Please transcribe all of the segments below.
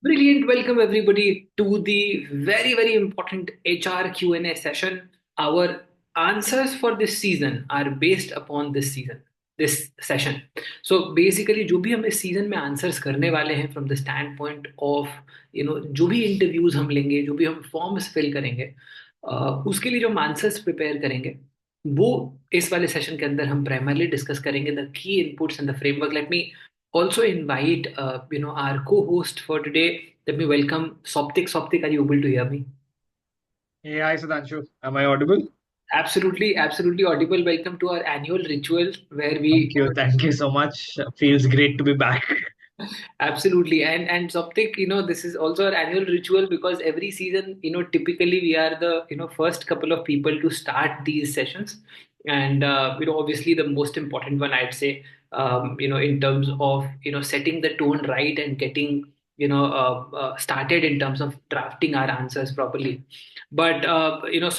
Brilliant. Welcome everybody to the very important HR Q&A session. Our answers for this season are based upon this session. So basically जो भी हम इस season में answers करने वाले हैं from the stand point of जो भी इंटरव्यूज हम लेंगे जो भी हम फॉर्म्स फिल करेंगे उसके लिए जो हम आंसर्स प्रिपेयर करेंगे वो इस वाले सेशन के अंदर हम प्राइमरली डिस्कस करेंगे the key inputs and the framework. Let me also invite our co-host for today. Let me welcome Souptik. Souptik, are you able to hear me? Hey, hi Sudhanshu. Am I audible? Absolutely audible. Welcome to our annual ritual where Thank we you. Thank you so much. Feels great to be back. absolutely. And Soptik, this is also our annual ritual because every season, typically we are the first couple of people to start these sessions, and obviously the most important one I'd say, in terms of setting the tone right and getting started in terms of drafting our answers properly. But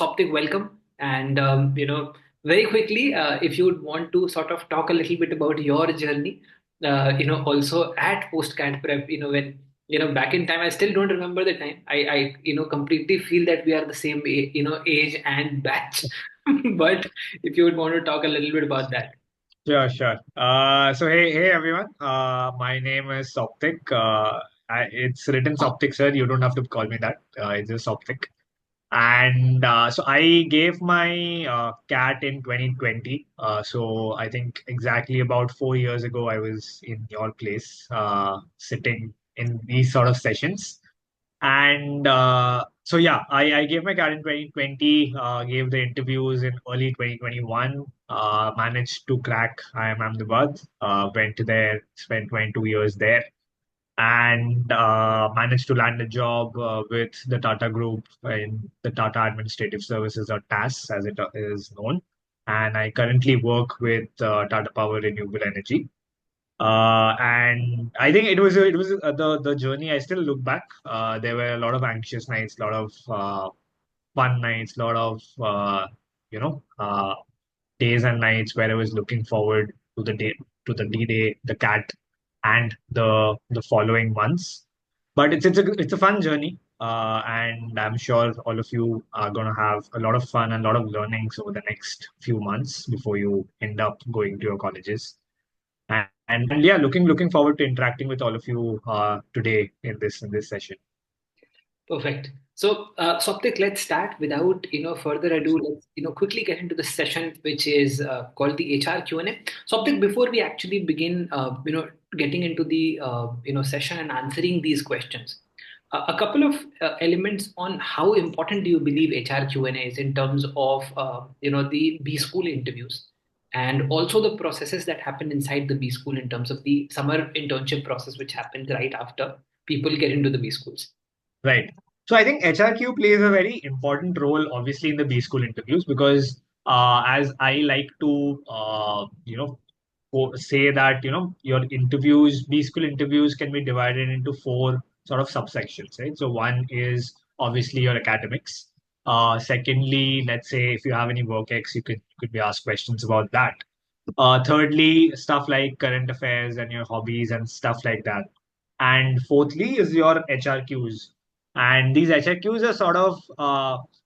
Soptik, welcome, and very quickly, if you would want to sort of talk a little bit about your journey also at postcard prep, when back in time, I still don't remember the time. I completely feel that we are the same age and batch. But if you would want to talk a little bit about that. Sure, sure. Hey everyone. My name is Souptik. It's written Souptik, sir. You don't have to call me that. It's just Souptik. And so I gave my cat in 2020. So I think exactly about 4 years ago, I was in your place, sitting in these sort of sessions. And so yeah, I gave my card in 2020, gave the interviews in early 2021, managed to crack IIM Ahmedabad, went there, spent 22 years there, and managed to land a job with the Tata Group in the Tata Administrative Services, or TAS as it is known. And I currently work with Tata Power Renewable Energy. And I think it was the journey. I still look back. There were a lot of anxious nights, a lot of fun nights, a lot of you know uh, days and nights where I was looking forward to the day, to the D-Day, the cat, and the following months. But it's a fun journey, and I'm sure all of you are gonna have a lot of fun and a lot of learnings over the next few months before you end up going to your colleges. And yeah, looking forward to interacting with all of you today in this session. Perfect. So, Soptik, let's start without further ado. Let's quickly get into the session, which is called the HR Q&A. Soptik, before we actually begin, getting into the session and answering these questions, a couple of elements on how important do you believe HR Q&A is in terms of the B school interviews and also the processes that happen inside the B school in terms of the summer internship process, which happens right after people get into the B schools. Right. So I think HRQ plays a very important role, obviously, in the B school interviews because, as I like to, say that your interviews, B school interviews, can be divided into four sort of subsections, right? So one is obviously your academics. Secondly, let's say if you have any work ex, you could be asked questions about that. Thirdly, stuff like current affairs and your hobbies and stuff like that. And fourthly is your HRQs. And these HRQs are sort of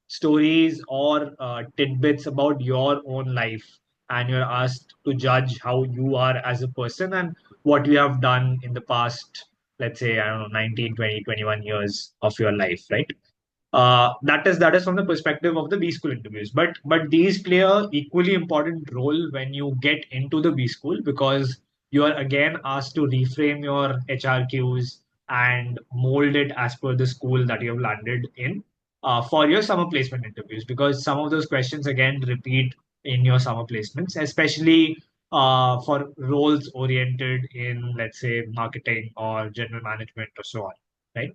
stories or tidbits about your own life. And you're asked to judge how you are as a person and what you have done in the past, let's say, I don't know, 19, 20, 21 years of your life, right? That is from the perspective of the B school interviews. But these play a equally important role when you get into the B school because you are again asked to reframe your HRQs and mold it as per the school that you have landed in for your summer placement interviews because some of those questions again repeat in your summer placements, especially for roles oriented in, let's say, marketing or general management or so on, right?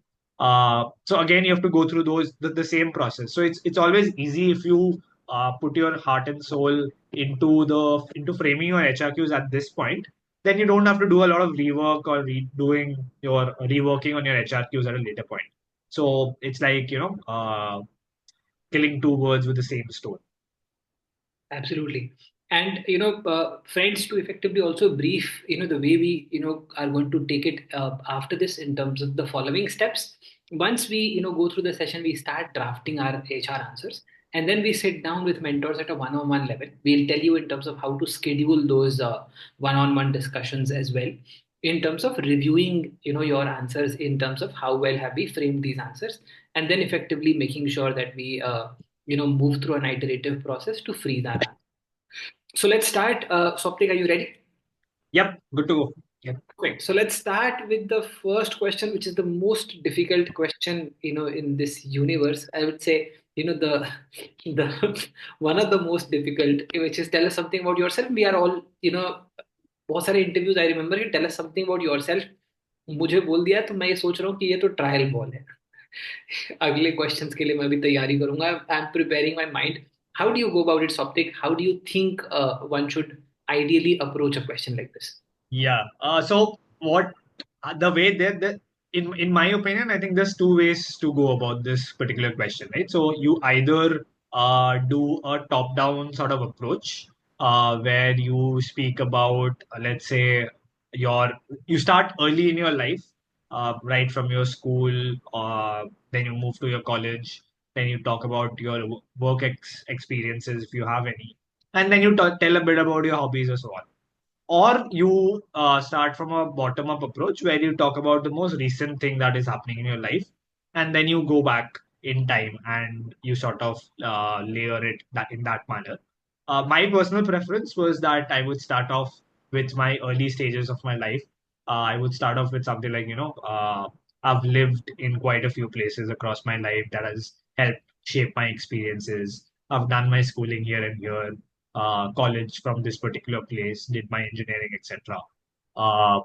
So again, you have to go through the same process. So it's always easy if you put your heart and soul into framing your HRQs at this point. Then you don't have to do a lot of rework or redoing your reworking on your HRQs at a later point. So it's like killing two birds with the same stone. Absolutely. And friends, to effectively also brief the way we are going to take it after this in terms of the following steps. Once we go through the session, we start drafting our HR answers, and then we sit down with mentors at a one-on-one level. We'll tell you in terms of how to schedule those one-on-one discussions as well, in terms of reviewing your answers, in terms of how well have we framed these answers, and then effectively making sure that we move through an iterative process to freeze our answers. So let's start. Souptik, are you ready? Yep, good to go. Yep. Great. So let's start with the first question, which is the most difficult question, in this universe. I would say, the one of the most difficult, which is tell us something about yourself. We are all, बहुत सारे interviews I remember कि tell us something about yourself मुझे बोल दिया तो मैं ये सोच रहा हूँ कि ये तो ट्रायल बॉल है अगले क्वेश्चंस के लिए मैं भी तैयारी करूंगा I am preparing my mind how do you go about it सॉप्टिक how do you think one should ideally approach a question like this. Yeah. So what the way that in my opinion, I think there's two ways to go about this particular question, right? So you either do a top-down sort of approach, where you speak about, let's say, your you start early in your life, right from your school, then you move to your college, then you talk about your work experiences if you have any, and then you tell a bit about your hobbies or so on, or you start from a bottom up approach where you talk about the most recent thing that is happening in your life, and then you go back in time and you sort of layer it that in that manner. My personal preference was that I would start off with my early stages of my life. I would start off with something like, I've lived in quite a few places across my life that has helped shape my experiences. I've done my schooling here and here, college from this particular place, did my engineering, etc.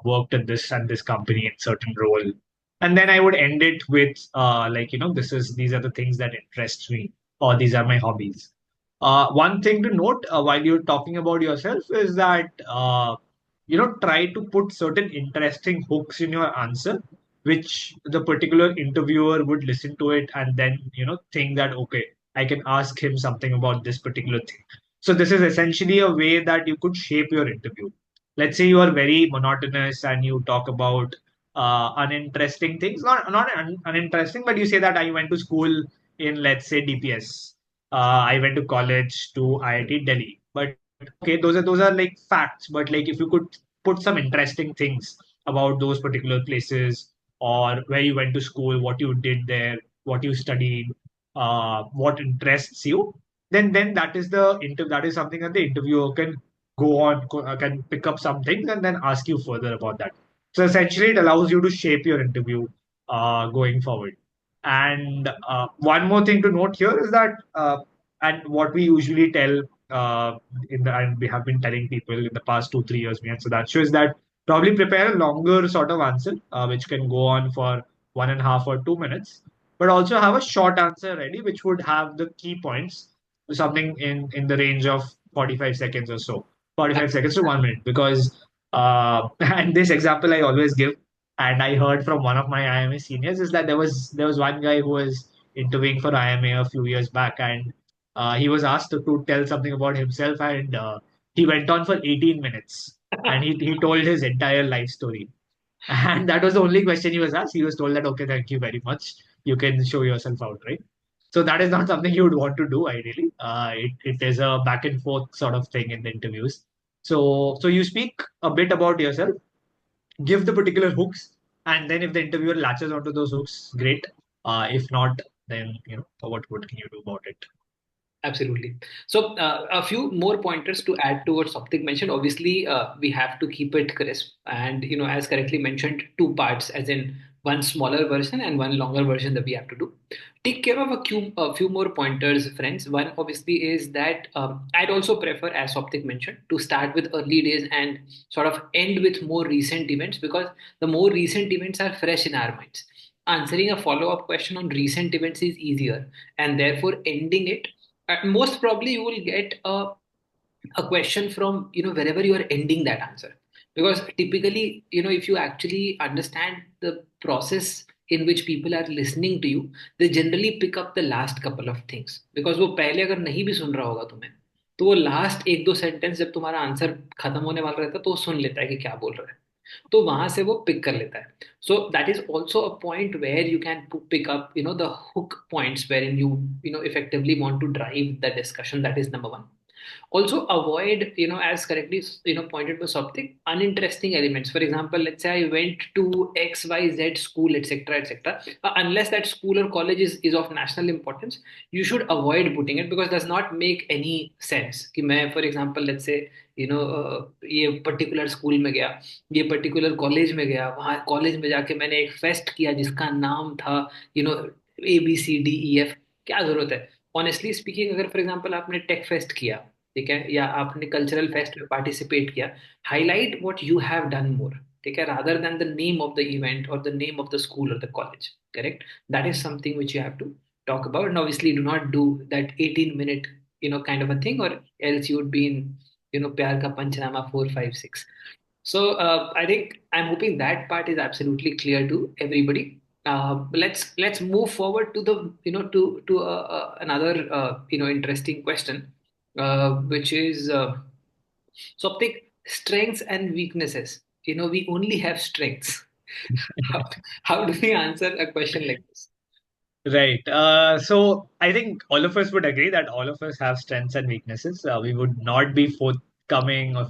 Worked at this and this company in certain role, and then I would end it with like, these are the things that interest me, or these are my hobbies. One thing to note while you're talking about yourself is that try to put certain interesting hooks in your answer, which the particular interviewer would listen to it and then think that, okay, I can ask him something about this particular thing. So this is essentially a way that you could shape your interview. Let's say you are very monotonous and you talk about uninteresting things, not uninteresting, but you say that I went to school in, let's say, DPS. I went to college to IIT Delhi. But okay, those are like facts. But like if you could put some interesting things about those particular places, or where you went to school, what you did there, what you studied, what interests you, then that is something that the interviewer can go on can pick up some things and then ask you further about that. So essentially, it allows you to shape your interview going forward. And one more thing to note here is that, and what we usually tell and we have been telling people in the past 2 3 years, me and Sudhanshu, is that probably prepare a longer sort of answer, which can go on for 1.5 or 2 minutes, but also have a short answer ready, which would have the key points, something in the range of 45 seconds or so, 45 seconds to 1 minute, because and this example I always give, and I heard from one of my IMA seniors, is that there was one guy who was interviewing for IMA a few years back, and he was asked to tell something about himself, and he went on for 18 minutes, and he told his entire life story. And that was the only question he was asked. He was told that, okay, thank you very much. You can show yourself out, right? So that is not something you would want to do, ideally. It is a back and forth sort of thing in the interviews. So you speak a bit about yourself, give the particular hooks, and then if the interviewer latches onto those hooks, great. If not, then what can you do about it? Absolutely. So, a few more pointers to add to what Soptik mentioned. Obviously, we have to keep it crisp, and as correctly mentioned, two parts, as in one smaller version and one longer version that we have to do. Take care of a few more pointers, friends. One obviously is that I'd also prefer, as Soptik mentioned, to start with early days and sort of end with more recent events, because the more recent events are fresh in our minds. Answering a follow-up question on recent events is easier, and therefore ending it, most probably you will get a question from wherever you are ending that answer, because typically if you actually understand the process in which people are listening to you, they generally pick up the last couple of things, because वो पहले अगर नहीं भी सुन रहा होगा तुम्हें, तो वो लास्ट एक दो सेंटेंस जब तुम्हारा आंसर खत्म होने वाला रहता है तो वो सुन लेता है कि क्या बोल रहा है, तो वहां से वो पिक कर लेता है. So that is also a point where you can pick up the hook points wherein you effectively want to drive the discussion. That is number one. Also avoid, as correctly pointed by Souptik, uninteresting elements. For example, let's say I went to XYZ school, etc., etc. Unless that school or college is of national importance, you should avoid putting it because it does not make any sense. कि मैं, for example, let's say, ये particular school में गया, ये particular college में गया, वहाँ college में जाके मैंने एक फेस्ट किया जिसका नाम था ABCDEF. क्या जरूरत है? ऑनेस्टली स्पीकिंग, अगर फॉर एग्जांपल आपने टेक फेस्ट किया, ठीक है, या आपने कल्चरल फेस्ट में पार्टिसिपेट किया, highlight what you have done more, ठीक है, rather than the name of the event और the name of the school और the college. Correct? That is something which you have to talk about, and obviously do not do that 18-minute kind of a thing, or else you would be in pyar ka panchnama 4 5 6. So I think I'm hoping that part is absolutely clear to everybody. Let's move forward to the to another interesting question, which is Soptik, strengths and weaknesses. We only have strengths. how, how do we answer a question like this? Right. So I think all of us would agree that all of us have strengths and weaknesses. We would not be forthcoming or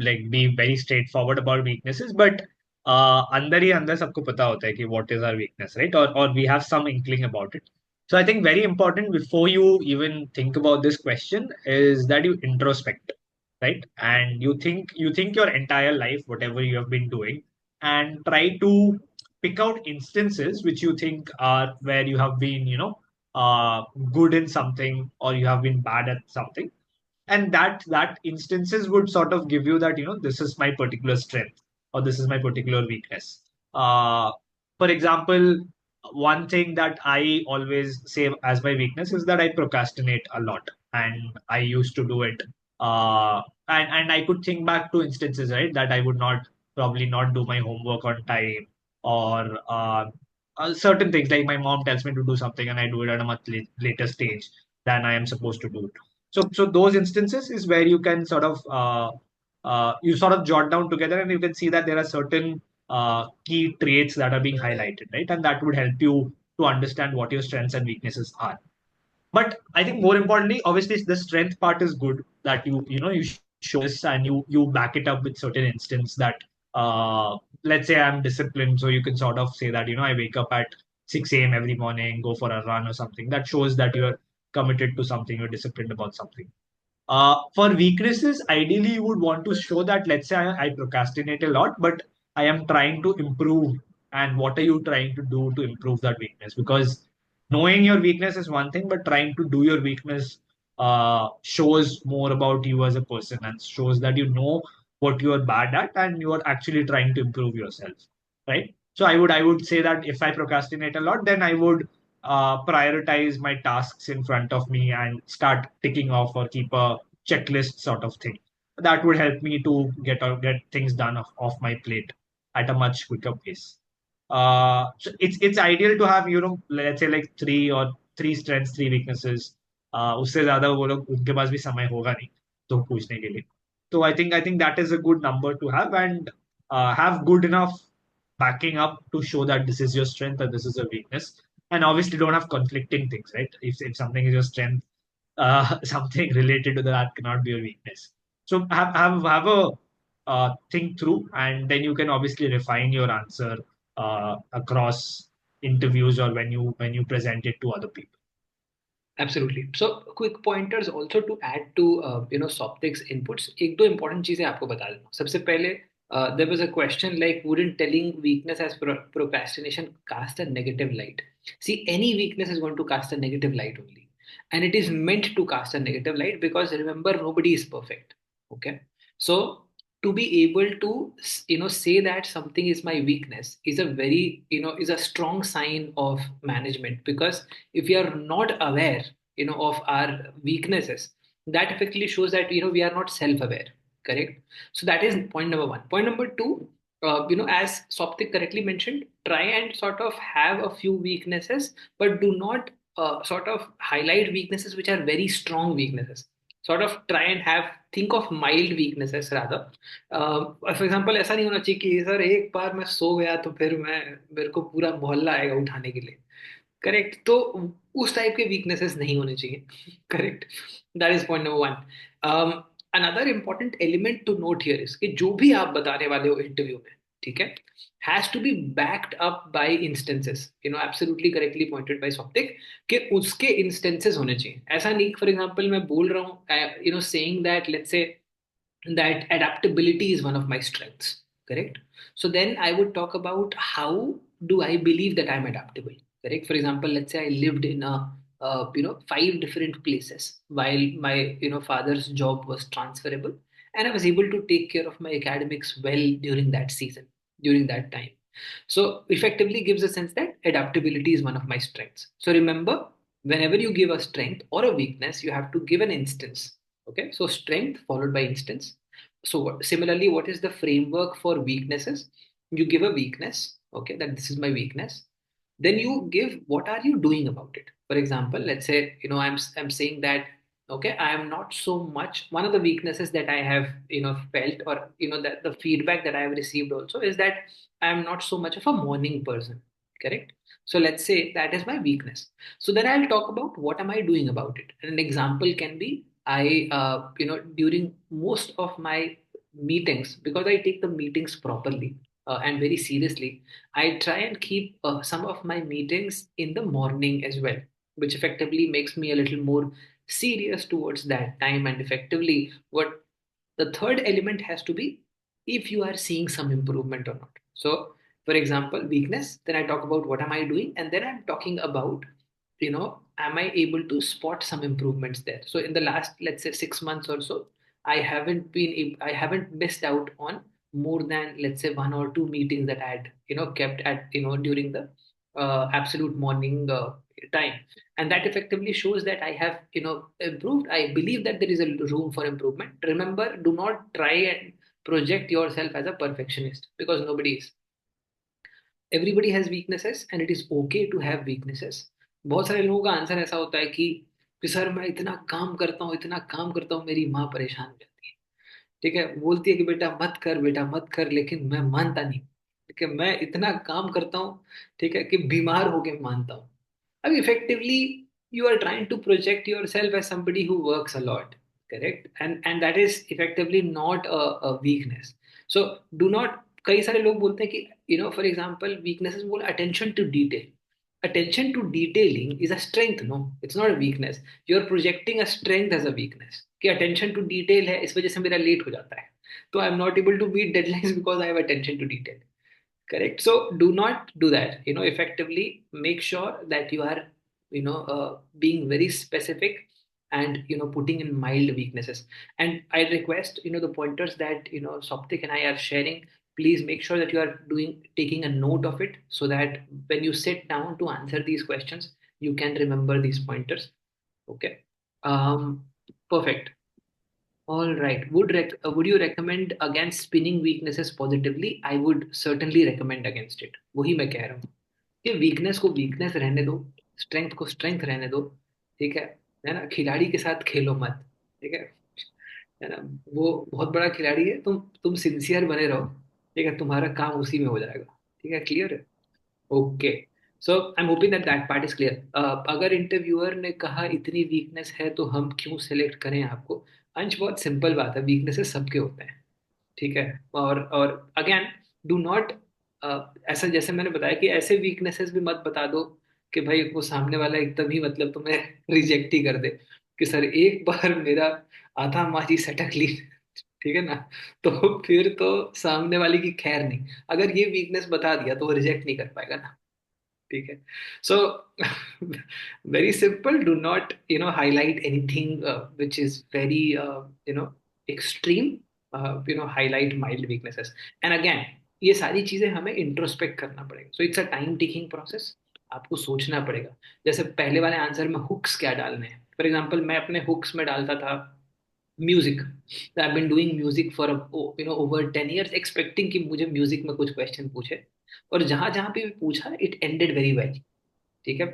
like be very straightforward about weaknesses. But अंदर ही अंदर सबको पता होता है कि what is our weakness, right? Or we have some inkling about it. So I think very important before you even think about this question is that you introspect, right? And you think your entire life, whatever you have been doing, and try to pick out instances which you think are where you have been, good in something or you have been bad at something, and that instances would sort of give you that this is my particular strength or this is my particular weakness. uh, for example, one thing that I always say as my weakness is that I procrastinate a lot, and I used to do it. And I could think back to instances, right, that I would not probably not do my homework on time, or certain things like my mom tells me to do something and I do it at a much later stage than I am supposed to do it. So those instances is where you can sort of you sort of jot down together, and you can see that there are certain key traits that are being highlighted, right? And that would help you to understand what your strengths and weaknesses are. But I think more importantly, obviously, the strength part is good that you show this and you back it up with certain instance that let's say I'm disciplined, so you can sort of say that I wake up at 6 a.m. every morning, go for a run or something. That shows that you're committed to something, you're disciplined about something. For weaknesses, ideally, you would want to show that, let's say, I procrastinate a lot, but I am trying to improve. And what are you trying to do to improve that weakness? Because knowing your weakness is one thing, but trying to do your weakness shows more about you as a person and shows that you know what you are bad at and you are actually trying to improve yourself, right? So I would say that if I procrastinate a lot, then I would prioritize my tasks in front of me and start ticking off or keep a checklist sort of thing. That would help me to get things done off my plate at a much quicker pace. So it's ideal to have let's say like three strengths, three weaknesses. उससे ज्यादा वो लोग उनके पास भी समय होगा नहीं तो पूछने के लिए. So I think that is a good number to have, and have good enough backing up to show that this is your strength and this is your weakness, and obviously don't have conflicting things, right? If something is your strength, something related to that cannot be your weakness. So have a think through, and then you can obviously refine your answer across interviews or when you present it to other people. Absolutely. So, quick pointers also to add to Soptic's inputs. एक दो important चीजें आपको बता दूँ. सबसे पहले, there was a question like, wouldn't telling weakness as procrastination cast a negative light? See, any weakness is going to cast a negative light only, and it is meant to cast a negative light because remember, nobody is perfect. Okay, so to be able to say that something is my weakness is a very is a strong sign of management, because if we are not aware of our weaknesses, that effectively shows that we are not self aware. Correct? So that is point number one. Point number two, as Soptik correctly mentioned, try and sort of have a few weaknesses, but do not sort of highlight weaknesses which are very strong weaknesses. sort of try and have think of mild weaknesses rather. For example ऐसा नहीं होना चाहिए कि sir एक बार मैं सो गया तो फिर मैं मेरे को पूरा मोहल्ला आएगा उठाने के लिए। करेक्ट, तो उस टाइप के वीकनेसेस नहीं होने चाहिए। Correct, that is point number one. Another important element to note here is कि जो भी आप बताने वाले हो इंटरव्यू में, ठीक है, has to be backed up by instances. Absolutely correctly pointed by सॉप्टिक कि उसके इंस्टेंसेस होने चाहिए। ऐसा नहीं फॉर एग्जांपल मैं बोल रहा हूँ saying that let's say that adaptability is one of my strengths, correct? So then I would talk about how do I believe that I'm adaptable, correct? For example, let's say I lived in a five different places while my father's job was transferable, and I was able to take care of my academics well during that season, during that time. So effectively gives a sense that adaptability is one of my strengths. So remember, whenever you give a strength or a weakness, you have to give an instance. Okay, so strength followed by instance. So similarly, what is the framework for weaknesses? You give a weakness, okay, that this is my weakness. Then you give what are you doing about it. For example, let's say I'm saying that okay, I am not so much. One of the weaknesses that I have felt, or that the feedback that I have received also is that I am not so much of a morning person. Correct. So let's say that is my weakness. So then I'll talk about what am I doing about it. And an example can be during most of my meetings, because I take the meetings properly and very seriously, I try and keep some of my meetings in the morning as well, which effectively makes me a little more serious towards that time. And effectively, what the third element has to be if you are seeing some improvement or not. So, for example, weakness, then I talk about what am I doing, and then I'm talking about, am I able to spot some improvements there? So, in the last, let's say, 6 months or so, I haven't missed out on more than, let's say, one or two meetings that I had, kept at, during the absolute morning time, and that effectively shows that I have improved. I believe that there is a room for improvement. Remember, do not try and project yourself as a perfectionist, because nobody is. Everybody has weaknesses and it is okay to have weaknesses. बहुत सारे लोगों का answer ऐसा होता है कि sir मैं इतना काम करता हूँ, इतना काम करता हूँ, मेरी माँ परेशान हो जाती है। ठीक है, बोलती है कि बेटा मत कर, बेटा मत कर, लेकिन मैं मानता नहीं। ठीक है, मैं इतना काम करता हूँ, ठीक है, कि बीमार होके मानता हूँ। अब effectively you are trying to project yourself as somebody who works a lot, correct? And that is effectively not a weakness. So do not, कई सारे लोग बोलते हैं कि फॉर एग्जांपल वीकनेसेस बोल attention to detail. attention to detailing is a strength, no, it's not a weakness. You're projecting a strength as a weakness कि attention to detail है, इस वजह से मेरा लेट हो जाता है, तो I'm not able to meet deadlines because I have attention to detail. Correct. So do not do that. Effectively make sure that you are being very specific and putting in mild weaknesses. And I request the pointers that Soptik and I are sharing, please make sure that you are doing taking a note of it, so that when you sit down to answer these questions you can remember these pointers. Okay. um Perfect. All right. Would you recommend against spinning weaknesses positively? I would certainly recommend against it. वही मैं कह रहा हूँ कि weakness को weakness रहने दो, strength को स्ट्रेंथ रहने दो। ठीक है ना? खिलाड़ी के साथ खेलो मत। ठीक है ना? वो बहुत बड़ा खिलाड़ी है, तुम सिंसियर बने रहो। ठीक है, तुम्हारा काम उसी में हो जाएगा। ठीक है, क्लियर है? Okay. So I am hoping that that part is clear. अगर इंटरव्यूअर ने कहा इतनी वीकनेस है तो हम क्यों सेलेक्ट करें आपको? अंश, बहुत सिंपल बात है, वीकनेसेस सबके होते हैं। ठीक है। और अगेन, डू नॉट ऐसा, जैसे मैंने बताया कि ऐसे वीकनेसेस भी मत बता दो कि भाई वो सामने वाला एकदम ही मतलब तुम्हें रिजेक्ट ही कर दे कि सर एक बार मेरा आधा माही सटक ली। ठीक है ना? तो फिर तो सामने वाले की खैर नहीं। अगर ये वीकनेस बता दिया तो वो रिजेक्ट नहीं कर पाएगा ना। ठीक है। So very simple, do not highlight anything which is very extreme. Highlight mild weaknesses. And again, ये सारी चीजें हमें इंट्रोस्पेक्ट करना पड़ेगा। So it's a time taking process. आपको सोचना पड़ेगा जैसे पहले वाले आंसर में हुक्स क्या डालने हैं। फॉर एग्जाम्पल, मैं अपने हुक्स में डालता था music. I have been doing music for over 10 years, expecting कि मुझे म्यूजिक में कुछ क्वेश्चन पूछे, और जहां जहां पे भी पूछा इट एंडेड वेरी वेल। ठीक है।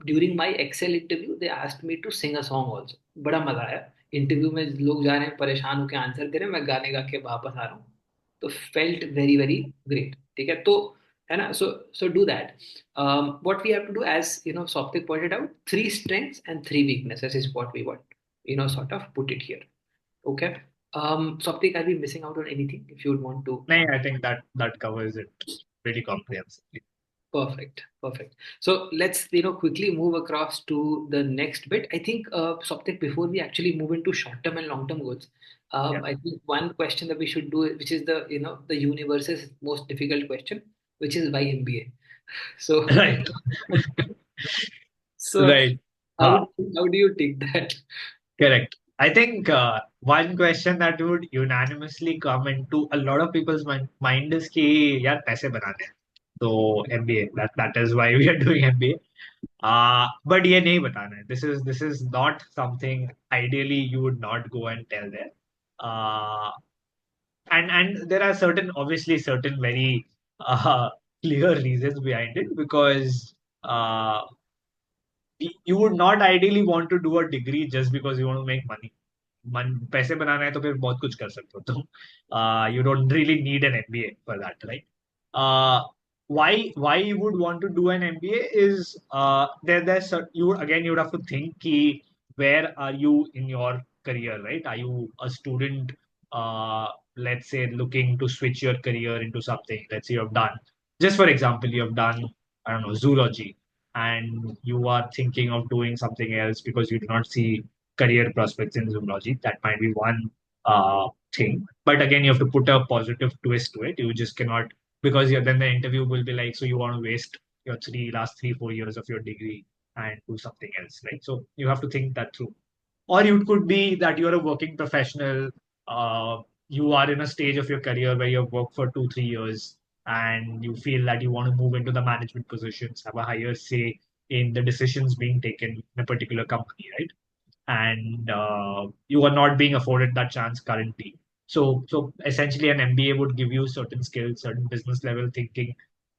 During my Excel interview they asked me to sing a song also, बड़ा मजा आया। इंटरव्यू में लोग जा रहे हैं परेशान होकर आंसर दे रहे हैं, मैं गाने गा के वापस आ रहा हूँ। तो फेल्ट वेरी वेरी ग्रेट, ठीक है। तो है ना, so do that. What we have to do, as Soptic pointed out, three strengths and three weaknesses is what we want, sort of put it here. Okay. Soptic, are we missing out on anything if you would want to? No, I think that covers it pretty comprehensively. Perfect, perfect. So let's quickly move across to the next bit. I think, Soptik, before we actually move into short-term and long-term goals, Yeah. I think one question that we should do, which is the universe's most difficult question, which is why MBA. So, Right. so Right. how how do you take that? Correct. I think one question that would unanimously come into a lot of people's mind is कि यार पैसे बनाने हैं तो MBA, that is why we are doing MBA. But ये नहीं बताना है. This is not something ideally you would not go and tell there. Uh, and there are certain very uh, clear reasons behind it, because uh, you would not ideally want to do a degree just because you want to make money. पैसे बनाना है तो फिर बहुत कुछ कर सकते हो तुम. You don't really need an MBA for that, right? Why you would want to do an MBA is you would have to think ki where are you in your career, right? Are you a student, let's say, looking to switch your career into something? Let's say you have done, just for example, you have done, I don't know, zoology, and you are thinking of doing something else because you do not see career prospects in zoology. That might be one thing. But again, you have to put a positive twist to it. You just cannot, because then the interview will be like, so you want to waste your last 3 4 years of your degree and do something else, right? So you have to think that through. Or it could be that you're a working professional. You are in a stage of your career where you've worked for 2 3 years, and you feel that you want to move into the management positions, have a higher say in the decisions being taken in a particular company, right? And you are not being afforded that chance currently. So essentially, an MBA would give you certain skills, certain business level thinking,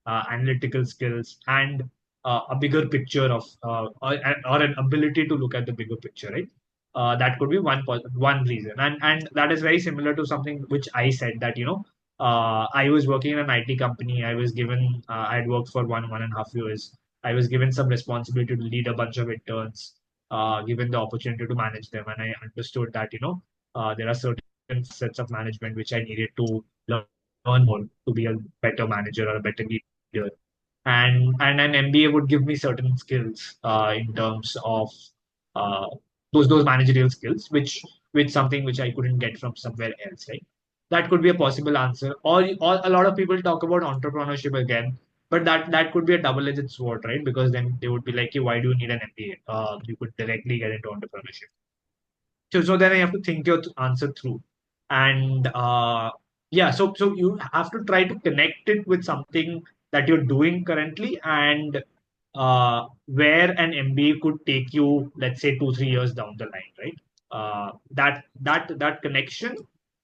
analytical skills, and a bigger picture of or an ability to look at the bigger picture, right? That could be one reason, and that is very similar to something which I said, that I was working in an IT company. I was given I had worked for 1.5 years. I was given some responsibility to lead a bunch of interns, given the opportunity to manage them. And I understood that, there are certain sets of management which I needed to learn more to be a better manager or a better leader. And an MBA would give me certain skills in terms of uh, those managerial skills, which something which I couldn't get from somewhere else, right? That could be a possible answer. Or a lot of people talk about entrepreneurship again, but that could be a double-edged sword, right? Because then they would be like, "Hey, why do you need an MBA? You could directly get into entrepreneurship." So then I have to think your answer through, and yeah, so you have to try to connect it with something that you're doing currently, and where an MBA could take you, let's say 2 3 years down the line, right? That connection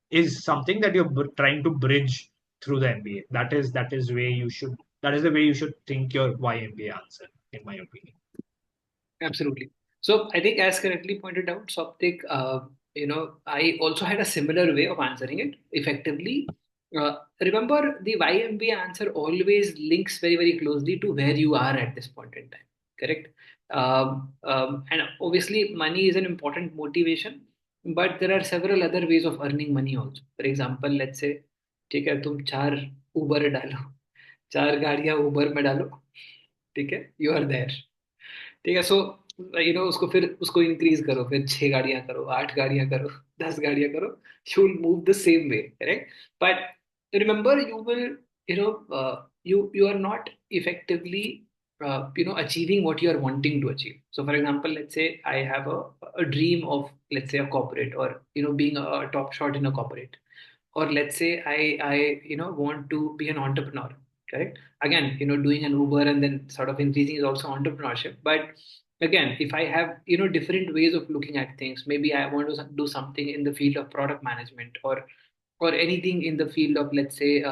is something that you're trying to bridge through the MBA. That is where you should that is the way you should think your why MBA answer, in my opinion. Absolutely. So I think, as correctly pointed out, Soptik, I also had a similar way of answering it effectively. Remember, the YMBA answer always links very, very closely to where you are at this point in time. Correct? And obviously, money is an important motivation, but there are several other ways of earning money also. For example, let's say, ठीक है, तुम चार उबर डालो, चार गाड़ियां उबर में डालो, ठीक है, यू आर देयर। ठीक है। सो उसको फिर उसको इंक्रीज करो, फिर 6 गाड़ियां करो, 8 गाड़ियां करो, 10 गाड़ियां करो, you will move the same way, correct. But remember, you will you are not effectively achieving what you are wanting to achieve. So for example, let's say I have a dream of, let's say, a corporate, or being a top shot in a corporate. Or let's say I want to be an entrepreneur, correct. Again, doing an Uber and then sort of increasing is also entrepreneurship. But again, if I have different ways of looking at things, maybe I want to do something in the field of product management, or anything in the field of, let's say,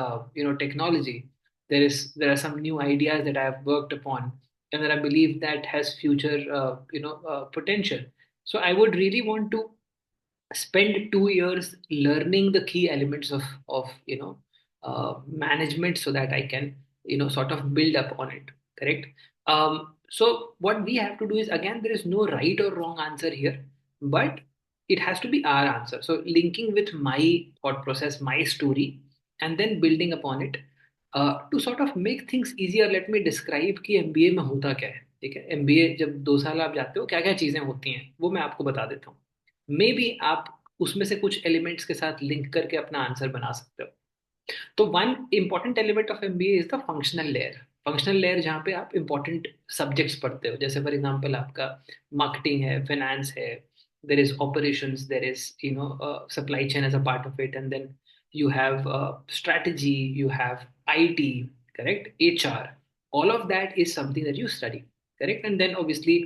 technology. There are some new ideas that I have worked upon, and that I believe that has future potential. So I would really want to spend 2 years learning the key elements of management so that I can sort of build up on it. Correct. So what we have to do is, again, there is no right or wrong answer here, but it has to be our answer. So linking with my thought process, my story, and then building upon it, to sort of make things easier. Let me describe कि MBA में होता क्या है. ठीक है, MBA जब 2 साल आप जाते हो, क्या क्या चीजें होती हैं वो मैं आपको बता देता हूँ. मे बी आप उसमें से कुछ एलिमेंट्स के साथ लिंक करके अपना आंसर बना सकते हो. तो one important element of MBA is the functional layer. Functional layer जहाँ पे आप इंपॉर्टेंट सब्जेक्ट्स पढ़ते हो, जैसे फॉर एग्जांपल आपका मार्केटिंग है, फाइनेंस है, there is operations, there is supply chain as a part of it, and then you have strategy, you have IT, correct, HR. All of that is something that you study, correct. And then obviously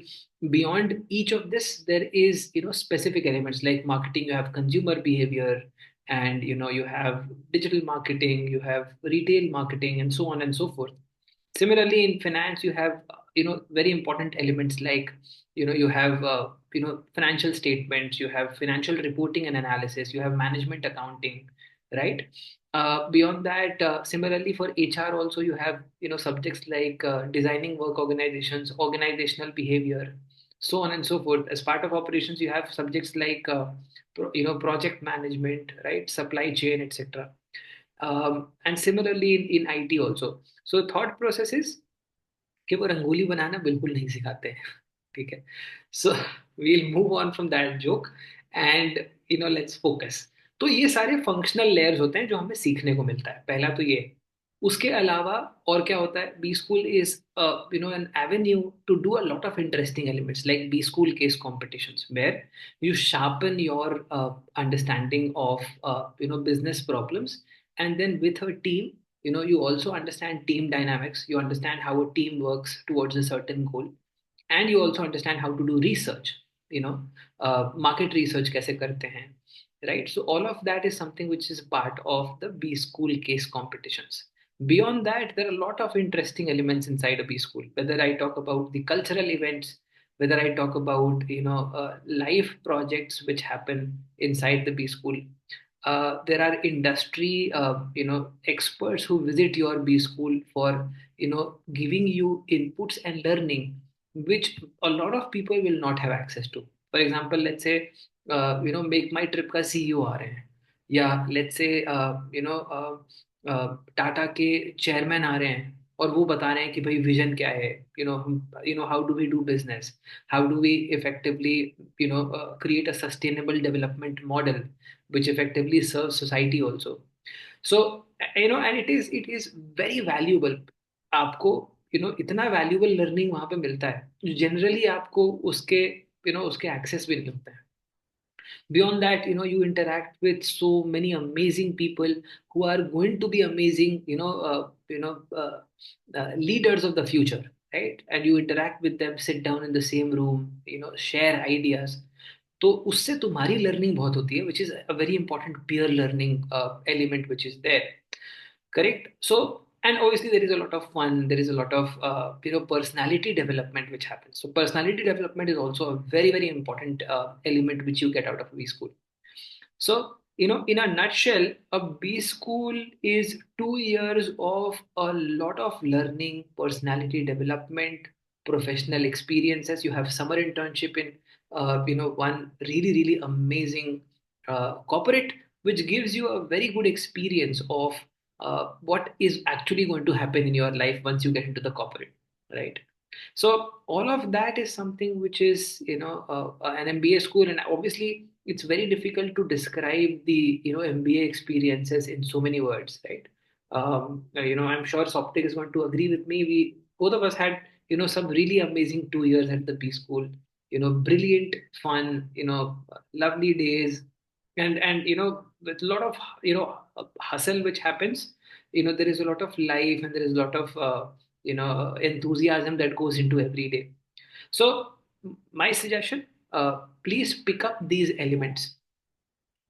beyond each of this there is specific elements like marketing. You have consumer behavior, and you have digital marketing, you have retail marketing, and so on and so forth. Similarly in finance you have very important elements like you have financial statements, you have financial reporting and analysis, you have management accounting, right. Beyond that, similarly for HR also you have subjects like designing work organizations, organizational behavior, so on and so forth. As part of operations you have subjects like project management, right, supply chain, etc. And similarly in IT also. So thought process is कि वो रंगोली बनाना बिल्कुल नहीं सिखाते हैं. ठीक है. So we'll move on from that joke and let's focus. तो ये सारे फंक्शनल लेयर्स होते हैं जो हमें सीखने को मिलता है. पहला तो ये. उसके अलावा और क्या होता है, B school is an avenue to do a lot of interesting elements like B school case competitions where you sharpen your understanding of business problems, and then with a team you also understand team dynamics, you understand how a team works towards a certain goal, and you also understand how to do research, market research कैसे करते हैं, right. So all of that is something which is part of the B school case competitions. Beyond that there are a lot of interesting elements inside a B school, whether I talk about the cultural events, whether I talk about life projects which happen inside the B school. There are industry experts who visit your B school for giving you inputs and learning which a lot of people will not have access to. For example, let's say make my trip का CEO आ रहे हैं, या let's say Tata के chairman आ रहे हैं और वो बता रहे हैं कि भाई विजन क्या है, how do we do business, how do we effectively create a sustainable development model which effectively serves society also. So and it is very valuable. आपको इतना वैल्यूबल लर्निंग वहां पे मिलता है, जनरली आपको उसके एक्सेस भी नहीं होता है. Beyond that you interact with so many amazing people who are going to be amazing leaders of the future, right. And you interact with them, sit down in the same room, share ideas. तो उससे तुम्हारी learning बहुत होती है, which is a very important peer learning element which is there. Correct. So and obviously there is a lot of fun, there is a lot of personality development which happens. So personality development is also a very very important element which you get out of a B school. So, in a nutshell, a B school is 2 years of a lot of learning, personality development, professional experiences. You have summer internship in, one really, really amazing corporate, which gives you a very good experience of what is actually going to happen in your life once you get into the corporate, right? So all of that is something which is an MBA school, and obviously it's very difficult to describe the MBA experiences in so many words, right? I'm sure Soptic is going to agree with me. We both of us had some really amazing 2 years at the B school. Brilliant, fun, lovely days, and with a lot of hustle which happens. There is a lot of life and there is a lot of enthusiasm that goes into every day. So my suggestion, please pick up these elements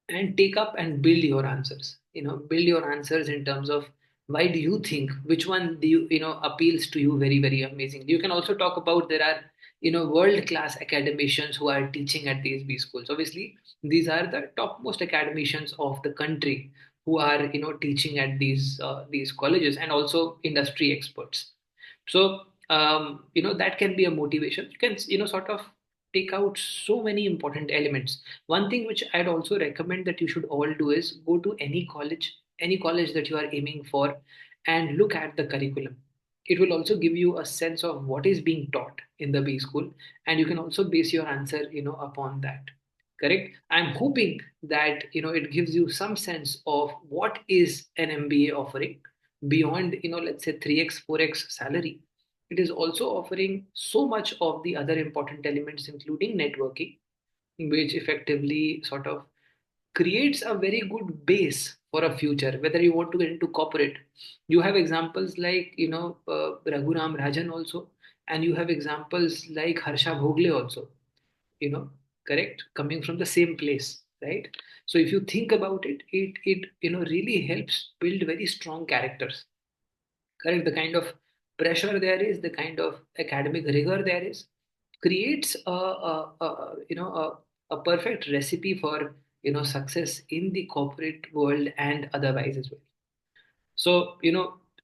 and take up and build your answers. Build your answers in terms of why do you think, which one do you appeals to you very very amazing. You can also talk about, there are world class academicians who are teaching at these B schools. Obviously, these are the topmost academicians of the country who are teaching at these colleges, and also industry experts. So that can be a motivation. You can sort of take out so many important elements. One thing which I'd also recommend that you should all do is go to any college that you are aiming for, and look at the curriculum. It will also give you a sense of what is being taught in the B school, and you can also base your answer upon that. Correct. I'm hoping that it gives you some sense of what is an MBA offering beyond let's say 3x 4x salary. It is also offering so much of the other important elements, including networking, which effectively sort of creates a very good base for a future, whether you want to get into corporate. You have examples like Raghuram Rajan also, and you have examples like Harsha Bhogle also, you know correct, coming from the same place, right? So if you think about it, it really helps build very strong characters. Correct. The kind of pressure there is, the kind of academic rigor there is, creates a perfect recipe for success in the corporate world and otherwise as well. So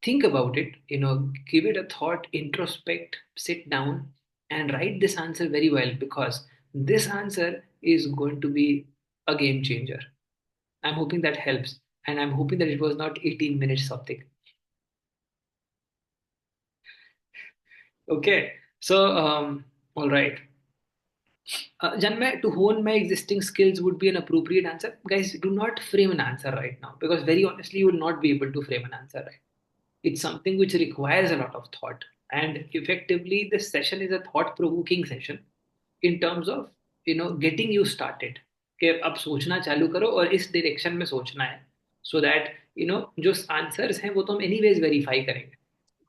think about it, give it a thought, introspect, sit down, and write this answer very well, because this answer is going to be a game changer. I'm hoping that helps, and I'm hoping that it was not 18 minutes something. Okay, so all right. Janmay, to hone my existing skills would be an appropriate answer. Guys, do not frame an answer right now, because very honestly, you will not be able to frame an answer right. It's something which requires a lot of thought, and effectively, this session is a thought-provoking session in terms of getting you started. कि अब सोचना चालू करो और इस direction में सोचना है, so that जो आंसर्स हैं वो तो हम एनीवेज वेरीफाई करेंगे।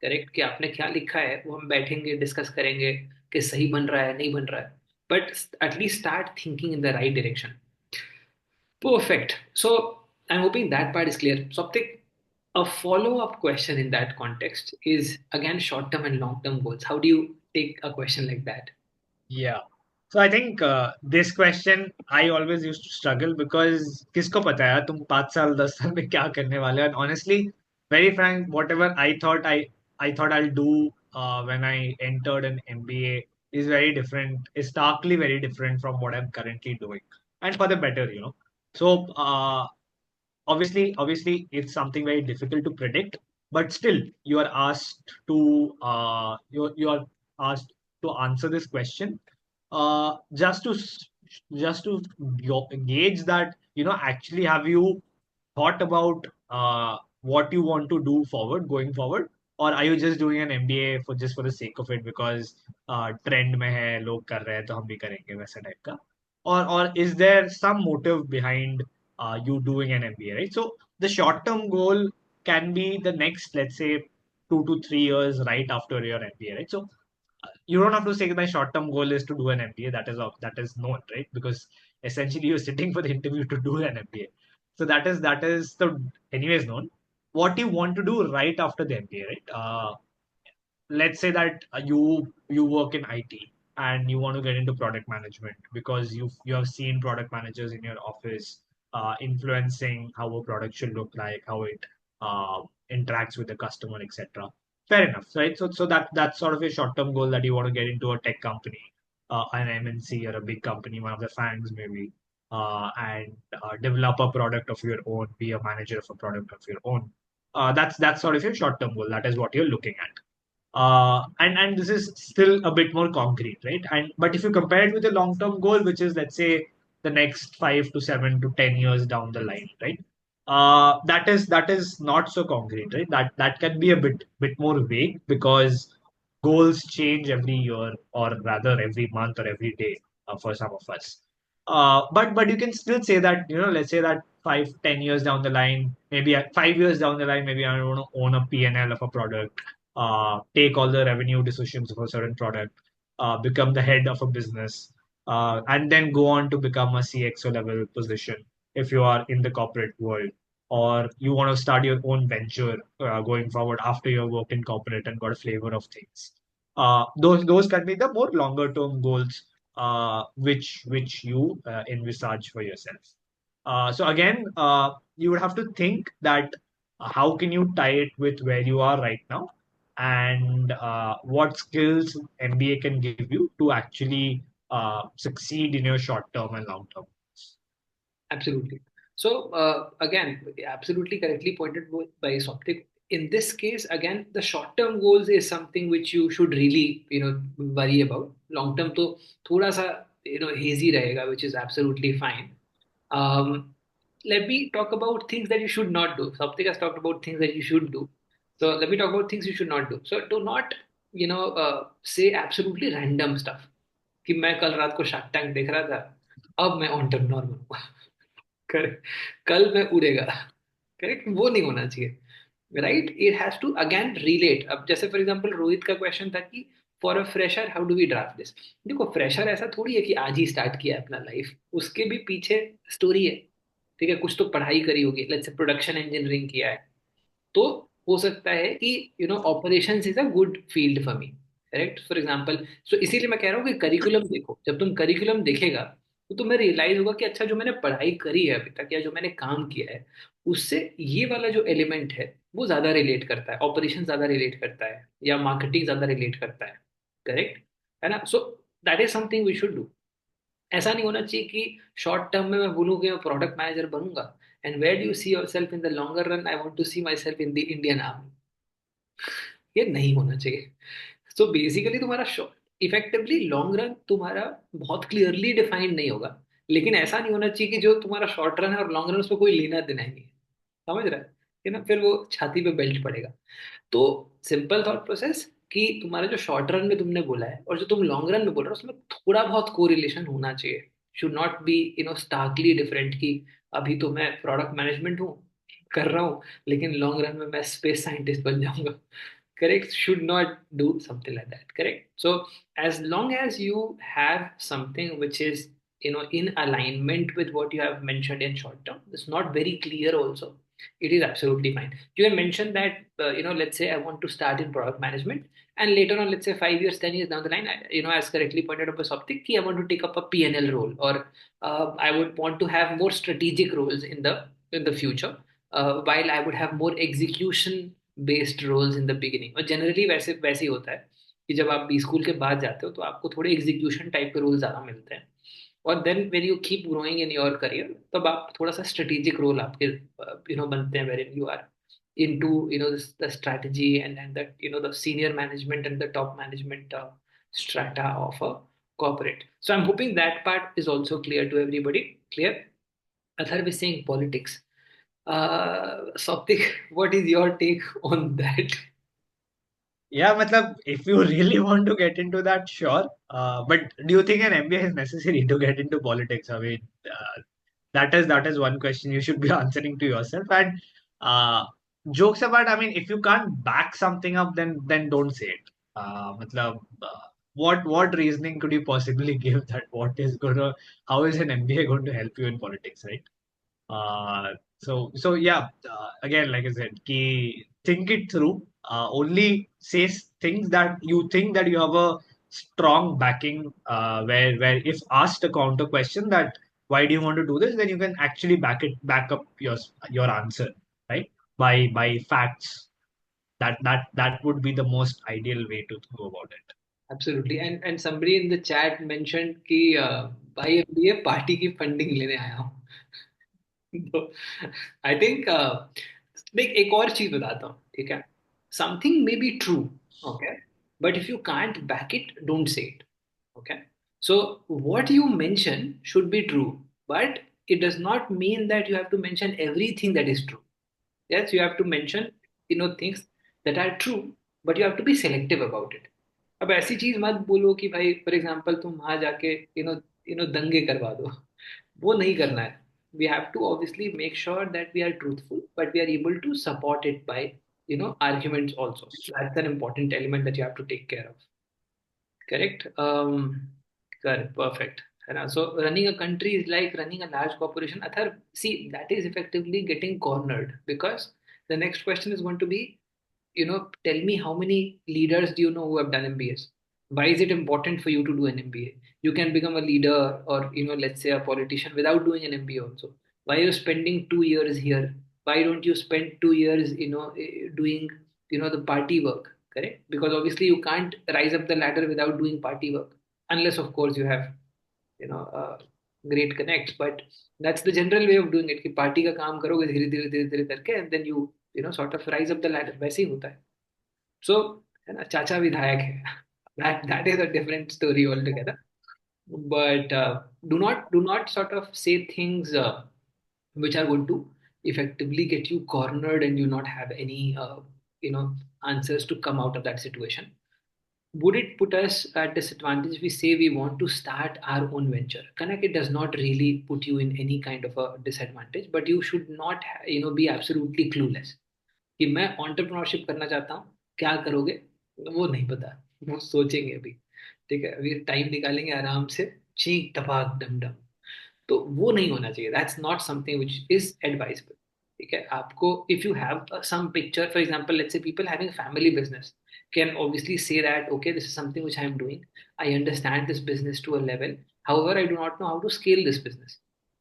करेक्ट, कि आपने क्या लिखा है वो हम बैठेंगे डिस्कस करेंगे कि सही बन रहा है नहीं बन रहा है, but at least start thinking in the right direction. Perfect. So I'm hoping that part is clear. Soptik, a follow-up question in that context is again short-term and long-term goals. How do you take a question like that? Yeah. So I think this question I always used to struggle because किसको पता है यार तुम 5 साल 10 साल में क्या करने वाले हो? And honestly, very frank, whatever I thought I'll do when I entered an MBA is very different, is starkly very different from what I'm currently doing, and for the better. So obviously it's something very difficult to predict, but still you are asked to you are asked to answer this question, just to gauge that actually have you thought about what you want to do going forward, or are you just doing an MBA for the sake of it because trend में है लोग कर रहे हैं तो हम भी करेंगे वैसा टाइप का, or is there some motive behind you doing an MBA, right? So the short term goal can be the next, let's say, 2 to 3 years right after your MBA, right? So you don't have to say my short term goal is to do an MBA. That is known, right? Because essentially you're sitting for the interview to do an MBA. So that is the anyways known. What you want to do right after the MBA, right? Let's say that you work in IT and you want to get into product management because you have seen product managers in your office influencing how a product should look like, how it uh, interacts with the customer, etc. Fair enough, right? So that's sort of a short term goal that you want to get into a tech company, an MNC or a big company, one of the FANGs maybe, and develop a product of your own, be a manager of a product of your own. That's sort of a short term goal. That is what you're looking at, and this is still a bit more concrete, right? And but if you compare it with a long term goal, which is let's say the next 5 to 7 to 10 years down the line, right? That is not so concrete, right? That can be a bit more vague because goals change every year, or rather every month or every day for some of us. But you can still say that let's say that 5 10 years down the line, maybe 5 years down the line, maybe I want to own a P&L of a product, take all the revenue decisions of a certain product, become the head of a business, and then go on to become a CXO level position if you are in the corporate world, or you want to start your own venture going forward after you've worked in corporate and got a flavor of things. Those can be the more longer term goals which you envisage for yourself. So again, you would have to think that how can you tie it with where you are right now, and what skills MBA can give you to actually succeed in your short term and long term. Absolutely. So again, absolutely correctly pointed by Soptic. In this case, again, the short-term goals is something which you should really, worry about. Long-term, तो थोड़ा सा, hazy रहेगा, which is absolutely fine. Um, Let me talk about things that you should not do. Soptic has talked about things that you should do. So let me talk about things you should not do. So do not, say absolutely random stuff. कि मैं कल रात को shark tank देख रहा था, अब मैं एंटरप्रेन्योर बनूंगा। करेक्ट, कल मैं उड़ेगा। करेक्ट, वो नहीं होना चाहिए। Right, it has to again relate. अब जैसे फॉर एग्जांपल रोहित का क्वेश्चन था कि for a fresher how do we draft this. देखो, फ्रेशर ऐसा थोड़ी है कि आज ही स्टार्ट किया है अपना लाइफ, उसके भी पीछे स्टोरी है। ठीक है, कुछ तो पढ़ाई करी होगी, लेट्स से प्रोडक्शन इंजीनियरिंग किया है, तो हो सकता है कि operations is a good field for me. Correct, for example. So इसीलिए मैं कह रहा हूँ कि करिकुलम देखो, जब तुम करिकुलम देखेगा तो तुम्हें रियलाइज होगा कि अच्छा, जो मैंने पढ़ाई करी है अभी तक या जो मैंने काम किया है, उससे ये वाला जो एलिमेंट है वो ज्यादा रिलेट करता है, ऑपरेशन ज्यादा रिलेट करता है या मार्केटिंग ज्यादा रिलेट करता है। करेक्ट, है ना? So that is something we should do. ऐसा नहीं होना चाहिए कि शॉर्ट टर्म में मैं बोलूँ कि मैं प्रोडक्ट मैनेजर बनूंगा, and where do you see yourself in the longer run, I want to see myself in the Indian Army. ये नहीं होना चाहिए। सो बेसिकली तुम्हारा इफेक्टिवली लॉन्ग रन तुम्हारा बहुत क्लियरली डिफाइंड नहीं होगा, लेकिन ऐसा नहीं होना चाहिए कि जो तुम्हारा शॉर्ट रन है और लॉन्ग रन उसमें कोई लेना देना ही नहीं है। समझ रहा है ना? फिर वो छाती पे बेल्ट पड़ेगा। तो सिंपल थॉट प्रोसेस कि तुम्हारा जो शॉर्ट रन में तुमने बोला है और जो तुम लॉन्ग रन में बोल रहे हो उसमें थोड़ा बहुत कोरिलेशन होना चाहिए। Should not be starkly different कि अभी तो मैं प्रोडक्ट मैनेजमेंट हूँ, कर रहा हूँ, लेकिन लॉन्ग रन में मैं स्पेस साइंटिस्ट बन जाऊंगा। Correct, should not do something like that. Correct. So as long as you have something which is in alignment with what you have mentioned in short term, it's not very clear also, it is absolutely fine. You can mention that let's say I want to start in product management, and later on, let's say 5 years, 10 years down the line, as correctly pointed out by Souptik, I want to take up a PNL role, or I would want to have more strategic roles in the future, while I would have more execution based roles in the beginning. और generally वैसे वैसे ही होता है कि जब आप B school के बाद जाते हो तो आपको थोड़े एग्जीक्यूशन टाइप के रोल ज़्यादा मिलते हैं, और then when you keep growing in your career तब आप थोड़ा सा स्ट्रेटेजिक रोल आपके बनते हैं, where you are into the strategy and the the senior management and the top management strata of a corporate. So I'm hoping that part is also clear to everybody. Clear? Athar is saying politics. Soptik, what is your take on that? Yeah, matlab, if you really want to get into that, sure. But do you think an MBA is necessary to get into politics? I mean, that is one question you should be answering to yourself. And jokes apart, I mean, if you can't back something up, then don't say it. Matlab, what reasoning could you possibly give that how is an MBA going to help you in politics, right? So yeah, again, like I said, think it through. Only say things that you think that you have a strong backing. Where if asked a counter question that why do you want to do this, then you can actually back up your answer, right? By facts. That would be the most ideal way to go about it. Absolutely. And somebody in the chat mentioned कि भाई MBA party की funding लेने आया हूँ। तो I think देख, एक और चीज बताता हूँ, ठीक है? Something may be true, okay, but if you can't back it, don't say it. Okay, so what you mention should be true, but it does not mean that you have to mention everything that is true. Yes, you have to mention things that are true, but you have to be selective about it. अब ऐसी चीज मत बोलो कि भाई for example तुम वहां जाके दंगे करवा दो। वो नहीं करना है। We have to obviously make sure that we are truthful, but we are able to support it by arguments also. So that's an important element that you have to take care of. Correct? Correct. Perfect. है ना? So running a country is like running a large corporation. See, that is effectively getting cornered, because the next question is going to be, tell me how many leaders do you know who have done MBAs? Why is it important for you to do an MBA? You can become a leader or, let's say a politician without doing an MBA also. Why are you spending 2 years here? Why don't you spend 2 years, doing, the party work, correct? Because obviously you can't rise up the ladder without doing party work, unless of course you have, great connects. But that's the general way of doing it कि party का काम करोगे धीरे धीरे धीरे धीरे करके and then you sort of rise up the ladder वैसे ही होता है. So है ना चाचा विधायक है. That is a different story altogether. But do not sort of say things which are going to effectively get you cornered and you not have any you know answers to come out of that situation. Would it put us at disadvantage if we say we want to start our own venture? Kanak, it does not really put you in any kind of a disadvantage, but you should not, be absolutely clueless. कि मैं entrepreneurship करना चाहता हूँ, क्या करोगे? वो नहीं पता, वो सोचेंगे अभी. ठीक है, अभी टाइम निकालेंगे आराम से, चीख टपाक डम डम. तो वो नहीं होना चाहिए. That's not something which is advisable. ठीक है, आपको if you have some picture, for example let's say people having family business can obviously say that okay, this is something which I am doing. I understand this business to a level. However, I do not know how to scale this business.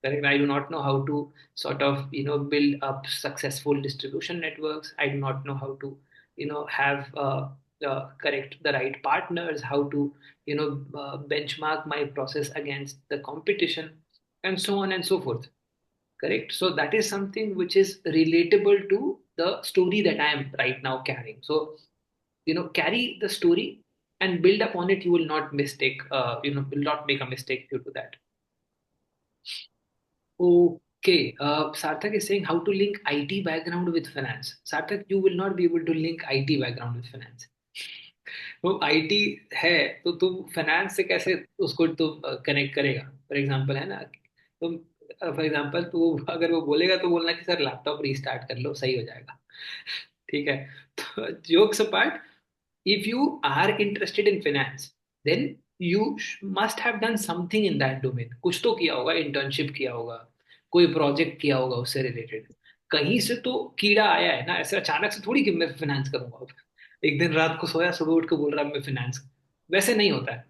Correct? I do not know how to sort of build up successful distribution networks. I do not know how to have correct the right partners, how to benchmark my process against the competition, and so on and so forth. Correct. So that is something which is relatable to the story that I am right now carrying. So, carry the story and build upon it. You will not mistake, will not make a mistake due to that. Okay. Sarthak is saying how to link IT background with finance. Sarthak, you will not be able to link IT background with finance. वो IT है तो तुम finance से कैसे उसको तुम connect करेगा? For example है ना, तुम फॉर एग्जांपल तो अगर वो बोलेगा तो बोलना कि सर लैपटॉप रीस्टार्ट कर लो सही हो जाएगा. ठीक है. तो jokes apart, if you are interested in finance, then you must have done something in that domain. कुछ तो किया होगा, इंटर्नशिप किया होगा, कोई प्रोजेक्ट किया होगा उससे रिलेटेड. कहीं से तो कीड़ा आया है ना. ऐसे अचानक से थोड़ी कि मैं फाइनेंस करूंगा अब. एक दिन रात को सोया सुबह उठ के बोल रहा मैं फाइनेंस. वैसे नहीं होता है.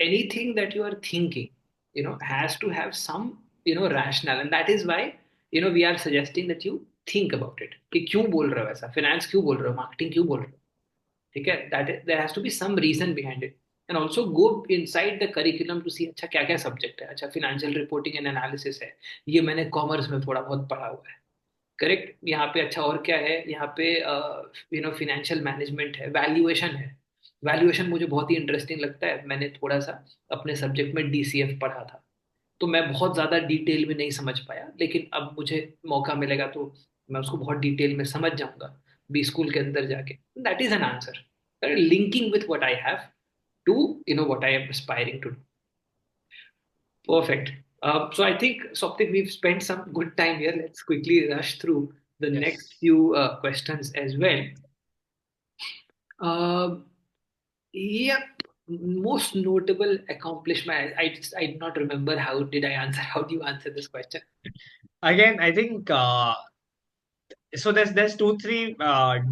Anything that you are thinking has to have some rational, and that is why we are suggesting that you think about it कि क्यों बोल रहे हो ऐसा, फाइनेंस क्यों बोल रहे हो, मार्केटिंग क्यों बोल रहे हो. ठीक है, that there has to be some reason behind it. And also go inside the curriculum to see अच्छा क्या क्या सब्जेक्ट है. अच्छा, फाइनेंशियल रिपोर्टिंग एंड एनालिसिस है, ये मैंने कॉमर्स में थोड़ा बहुत पढ़ा हुआ है. करेक्ट. यहाँ पे अच्छा और क्या है, यहाँ पे फाइनेंशियल मैनेजमेंट है, वैल्यूएशन है. वैल्यूएशन मुझे बहुत ही इंटरेस्टिंग लगता है. मैंने थोड़ा सा अपने सब्जेक्ट में डीसीएफ पढ़ा था, तो मैं बहुत ज़्यादा डिटेल में नहीं समझ पाया, लेकिन अब मुझे मौका मिलेगा तो मैं उसको बहुत डिटेल में समझ जाऊंगा बी स्कूल के अंदर जाके. That is an answer. Linking with what I have to what I am aspiring to. Perfect. So I think, Soptik, we've spent some good time here. Let's quickly rush through the next Yes. few questions as well. Uh, yeah, most notable accomplishment. I do not remember how did I answer. How do you answer this question? Again, I think so. There's two, three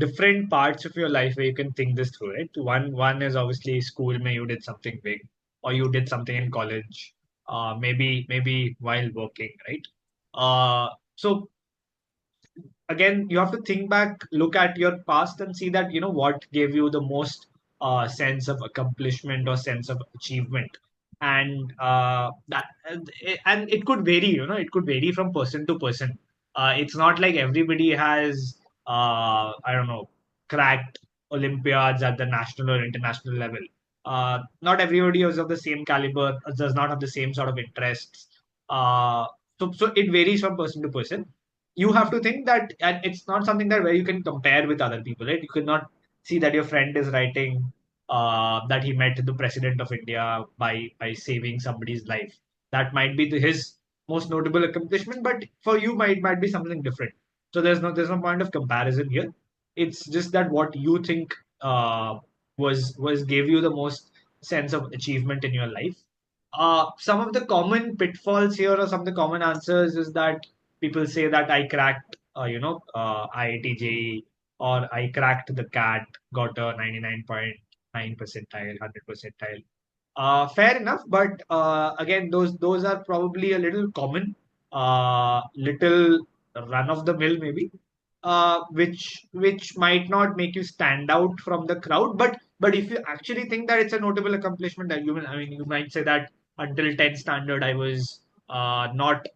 different parts of your life where you can think this through, right? One is obviously school, where you did something big, or you did something in college, maybe while working, right? So again, you have to think back, look at your past, and see that what gave you the most sense of accomplishment or sense of achievement, and and it could vary. It could vary from person to person. It's not like everybody has I don't know, cracked Olympiads at the national or international level. Not everybody is of the same caliber, does not have the same sort of interests. So it varies from person to person. You have to think that, and it's not something that where you can compare with other people, right? You cannot see that your friend is writing that he met the president of India by saving somebody's life. That might be his most notable accomplishment, but for you might be something different. So there's no point of comparison here. It's just that what you think was gave you the most sense of achievement in your life. Some of the common pitfalls here, or some of the common answers, is that people say that I cracked, IIT JEE, or I cracked the cat, got a 99.9 percentile, 100 percentile. Fair enough, but again, those are probably a little common, little run of the mill maybe, which might not make you stand out from the crowd. But if you actually think that it's a notable accomplishment, that I mean, you might say that until 10th standard, I was not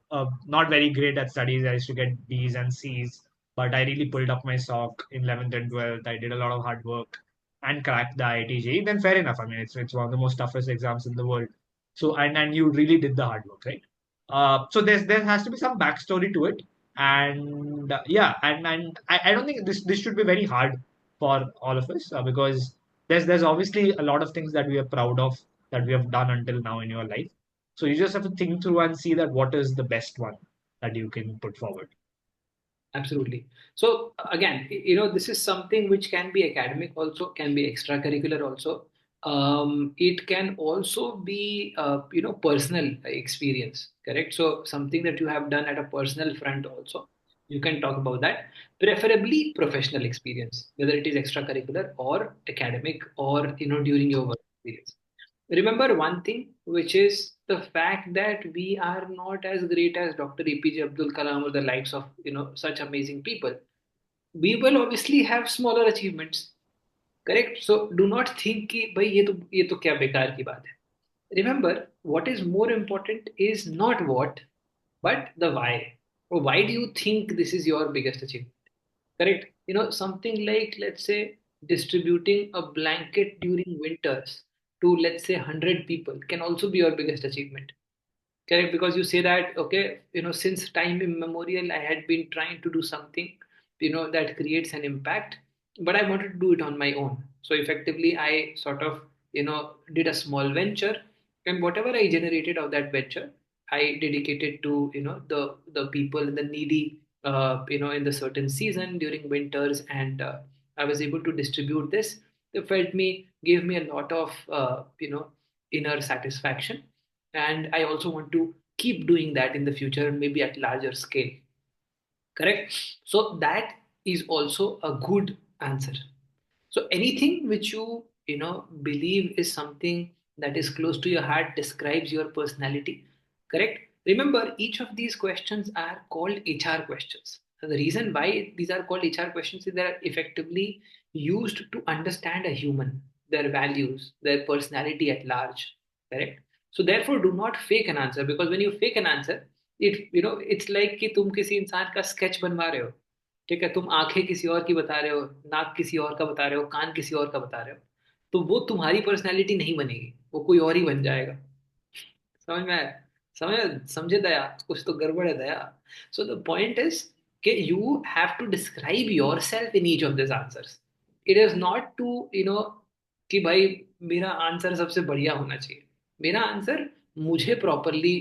very great at studies. I used to get B's and C's, but I really pulled up my sock in 11th and 12th. I did a lot of hard work and crack the IIT, then fair enough. I mean, it's one of the most toughest exams in the world. So and you really did the hard work, right? So there has to be some backstory to it, and yeah, and I don't think this should be very hard for all of us because there's obviously a lot of things that we are proud of that we have done until now in your life. So you just have to think through and see that what is the best one that you can put forward. Absolutely. So again, this is something which can be academic also, can be extracurricular also. It can also be, personal experience, correct? So something that you have done at a personal front also, you can talk about that. Preferably professional experience, whether it is extracurricular or academic or, during your work experience. Remember one thing, which is the fact that we are not as great as Dr. APJ Abdul Kalam or the likes of such amazing people. We will obviously have smaller achievements, correct? So do not think कि भाई ये तो क्या बेकार की बात है. Remember, what is more important is not what, but the why. Or why do you think this is your biggest achievement? Correct? Something like, let's say, distributing a blanket during winters to, let's say, 100 people can also be your biggest achievement. Correct? Because you say that, okay, since time immemorial, I had been trying to do something, that creates an impact, but I wanted to do it on my own. So effectively, I sort of, did a small venture, and whatever I generated of that venture, I dedicated to, the people and the needy, in the certain season during winters, and I was able to distribute this. It felt me, gave me a lot of, inner satisfaction, and I also want to keep doing that in the future, maybe at larger scale. Correct? So that is also a good answer. So anything which you believe is something that is close to your heart describes your personality. Correct? Remember, each of these questions are called HR questions. And the reason why these are called HR questions is they are effectively used to understand a human, their values, their personality at large. Correct? So therefore, do not fake an answer, because when you fake an answer, it's like कि तुम किसी इंसान का sketch बनवा रहे हो. ठीक है, तुम आंखें किसी और की बता रहे हो, नाक किसी और का बता रहे हो, कान किसी और का बता रहे हो, तो वो तुम्हारी पर्सनैलिटी नहीं बनेगी, वो कोई और ही बन जाएगा. समझ में आया? समझे दया, कुछ तो गड़बड़ है Daya. So the point is कि you have to describe yourself in each of this answers. It is not to कि भाई मेरा आंसर सबसे बढ़िया होना चाहिए. मेरा आंसर मुझे प्रॉपरली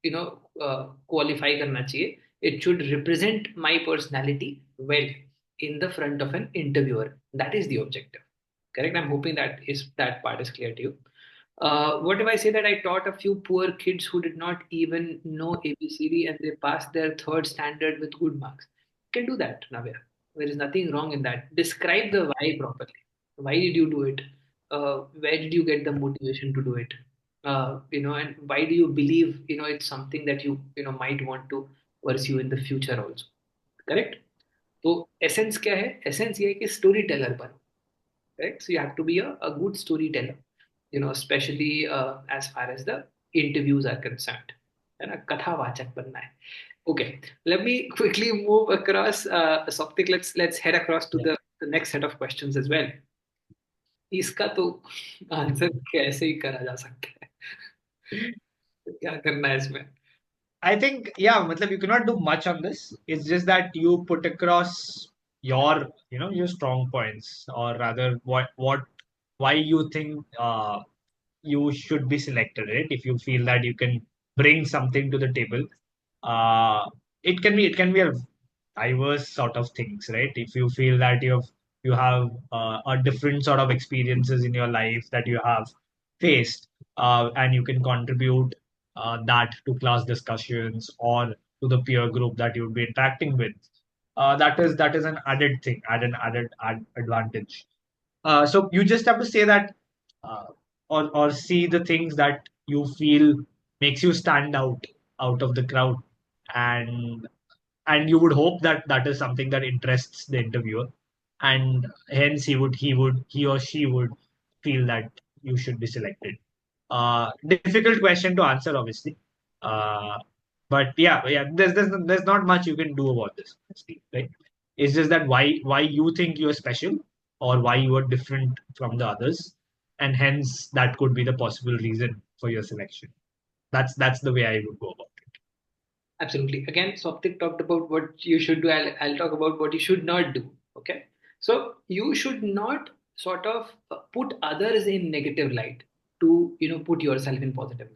यू नो क्वालिफाई करना चाहिए. It should represent my personality well in the front of an interviewer. That is the objective. Correct? I'm hoping that part is clear to you. What if I say that I taught a few poor kids who did not even know ABCD and they passed their third standard with good marks? You can do that, Navya. There is nothing wrong in that. Describe the why properly. Why did you do it? Where did you get the motivation to do it? And why do you believe it's something that you might want to pursue in the future also? Correct? तो essence क्या है? Essence ये है कि story teller बनो. Correct? So you have to be a good storyteller, especially as far as the interviews are concerned. है ना? कथावाचक बनना है. Okay, let me quickly move across. Soptik, let's head across to Yeah. the next set of questions as well. इसका तो answer कैसे ही करा जा सकता है? क्या करना है इसमें? I think, yeah, matlab, you cannot do much on this. It's just that you put across your strong points, or rather, why you think you should be selected, right? If you feel that you can bring something to the table, uh, it can be a diverse sort of things, right? If you feel that you have a different sort of experiences in your life that you have faced, and you can contribute that to class discussions or to the peer group that you would be interacting with. that is an added thing, added advantage. So you just have to say that, uh, or see the things that you feel makes you stand out of the crowd, and and you would hope that that is something that interests the interviewer, and hence he or she would feel that you should be selected. Difficult question to answer, obviously. Uh, but yeah, there's not much you can do about this, honestly, right? It's just that why you think you're special, or why you are different from the others, and hence that could be the possible reason for your selection. That's the way I would go about Absolutely. Again, Swaptik talked about what you should do. I'll talk about what you should not do. Okay. So you should not sort of put others in negative light to, put yourself in positive light.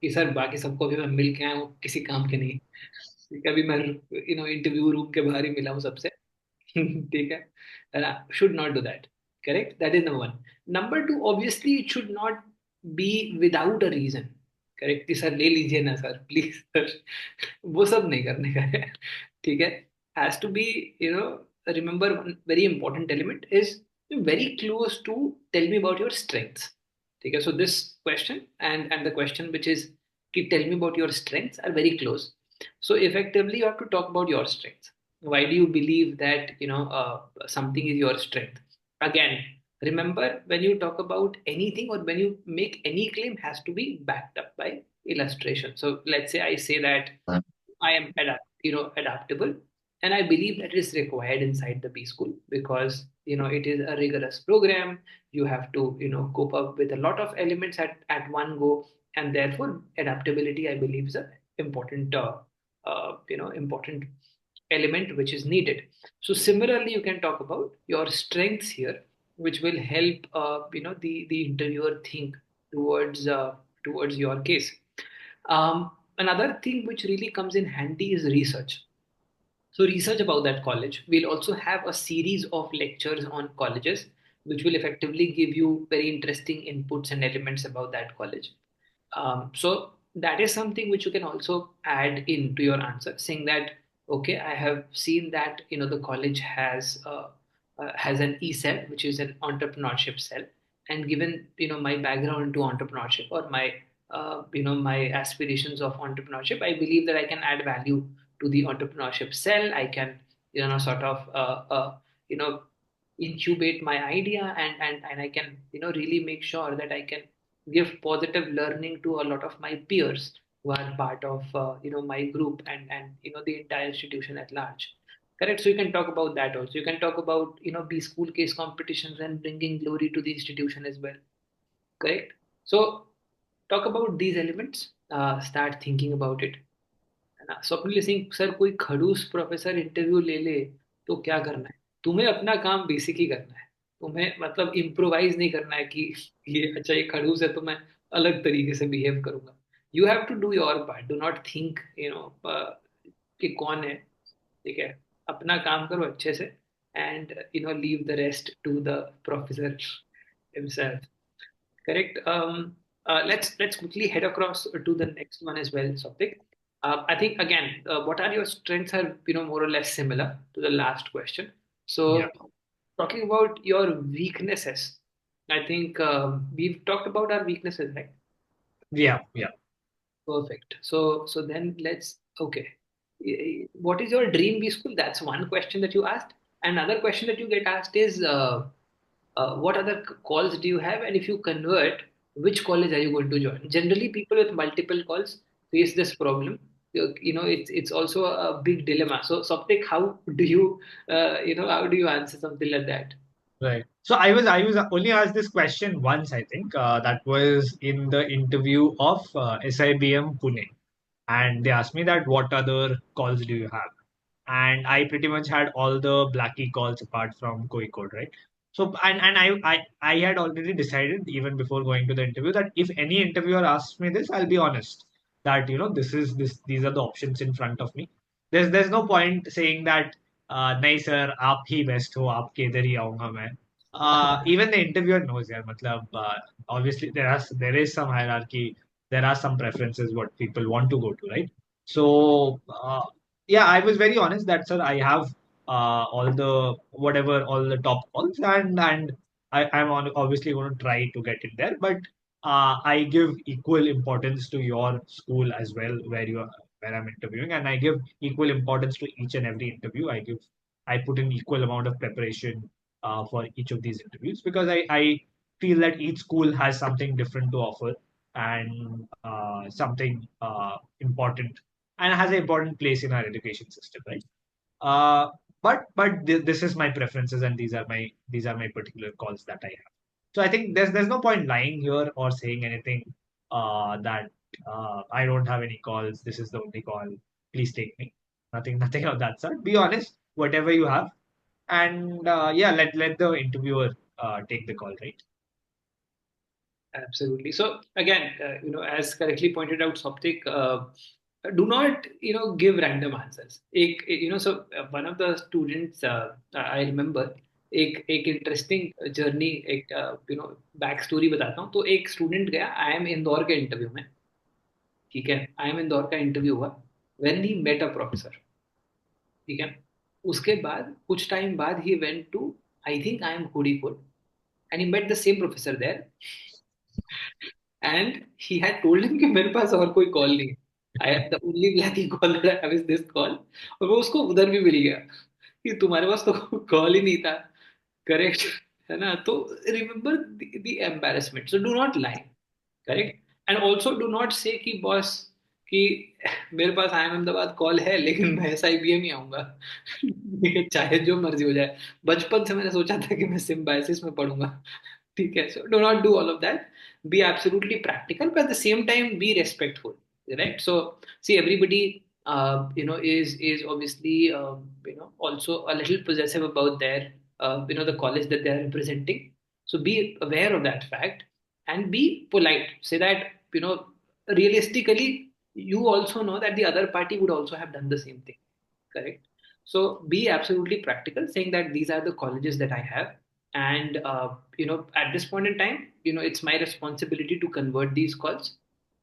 कि sir बाकी सबको अभी मैं मिल के आया हूँ किसी काम के नहीं कभी मैं इंटरव्यू रूम के बाहर ही मिला हूँ सबसे ठीक है should not do that. Correct, that is number one. Number two, obviously it should not be without a reason. Correct कि सर ले लीजिए ना सर प्लीज सर वो सब नहीं करने का है ठीक है has to be remember one very important element is very close to tell me about your strengths ठीक है so this question and the question which is कि tell me about your strengths are very close so effectively you have to talk about your strengths. Why do you believe that something is your strength? Again, remember, when you talk about anything or when you make any claim, has to be backed up by illustration. So let's say I say that I am adaptable, and I believe that is required inside the B school because it is a rigorous program. You have to cope up with a lot of elements at one go, and therefore adaptability I believe is a important important element which is needed. So similarly, you can talk about your strengths here, which will help the interviewer think towards towards your case. Another thing which really comes in handy is research. So research about that college. We'll also have a series of lectures on colleges, which will effectively give you very interesting inputs and elements about that college. So that is something which you can also add into your answer, saying that okay, I have seen that the college has an E cell, which is an entrepreneurship cell, and given my background into entrepreneurship or my my aspirations of entrepreneurship, I believe that I can add value to the entrepreneurship cell. I can sort of you know incubate my idea and I can really make sure that I can give positive learning to a lot of my peers who are part of my group and the entire institution at large. Correct. So you can talk about that also. You can talk about B school case competitions and bringing glory to the institution as well. Correct. So talk about these elements. Start thinking about it. है ना Swapnil Singh sir कोई खड़ूस professor interview ले ले तो क्या करना है तुम्हें अपना काम बेसिक ही करना है तुम्हें मतलब इम्प्रोवाइज नहीं करना है कि ये अच्छा ये खड़ूस है तो मैं अलग तरीके से बिहेव करूंगा you have to do your part do not think कि कौन है ठीक है अपना काम करो अच्छे से and leave the rest to the professor himself correct. Let's quickly head across to the next one as well, Soptik. I think again, what are your strengths are more or less similar to the last question. So it. Yeah, talking about your weaknesses, I think we've talked about our weaknesses, right? yeah. Perfect. So then let's okay. What is your dream B school? That's one question that you asked. Another question that you get asked is what other calls do you have? And if you convert, which college are you going to join? Generally, people with multiple calls face this problem. It's also a big dilemma. So, Soptik, how do you, how do you answer something like that? Right. So I was only asked this question once, I think. That was in the interview of SIBM Pune, and they asked me that what other calls do you have, and I pretty much had all the Blackie calls apart from Kozhikode, right? So and I had already decided even before going to the interview that if any interviewer asks me this, I'll be honest that this these are the options in front of me. There's no point saying that नहीं sir आप ही best हो आपके इधर ही आऊंगा मैं. Even the interviewer knows यार मतलब obviously there is some hierarchy, there are some preferences what people want to go to, right? So yeah, I was very honest that sir I have all the whatever, all the top calls, and obviously going to try to get in there, but I give equal importance to your school as well, where I'm interviewing, and I give equal importance to each and every interview. I put in equal amount of preparation for each of these interviews, because I feel that each school has something different to offer, and something important, and has an important place in our education system, right? Uh, but this is my preferences, and these are my particular calls that I have. So I think there's no point lying here or saying anything that I don't have any calls. This is the only call. Please take me. Nothing of that sort. Be honest. Whatever you have, and yeah, let the interviewer take the call, right? Absolutely. So again, as correctly pointed out, Soptik, do not, give random answers. So one of the students, I remember, एक interesting journey एक back story बताता हूँ. तो एक student गया I am Indore के interview में. ठीक है, आई एम इंदौर का इंटरव्यू हुआ. When he met a professor. ठीक है, उसके बाद कुछ टाइम बाद ही went to, I think I am Udaipur, and he met the same professor there. And he had told him कि मेरे पास और कोई कॉल नहीं है. आई द ओनली ब्लैकी call that I have is this call. और वो उसको उधर भी मिल गया कि तुम्हारे पास तो कॉल ही नहीं था. करेक्ट. है ना. तो remember the embarrassment. So do not lie. Correct. And also do not से कि बॉस कि मेरे पास आई एम अहमदाबाद कॉल है लेकिन मैं SIBM ही आऊंगा. ठीक है, चाहे जो मर्जी हो जाए. बचपन से मैंने सोचा था कि मैं सिम्बायोसिस में पढ़ूंगा. ठीक है. So do not do all of that. Be absolutely practical, but at the same time be respectful. Right. So see, everybody is obviously also a little possessive about their the college that they are representing. So be aware of that fact and be polite. Say that realistically you also know that the other party would also have done the same thing. Correct. So be absolutely practical, saying that these are the colleges that I have, and at this point in time, it's my responsibility to convert these calls,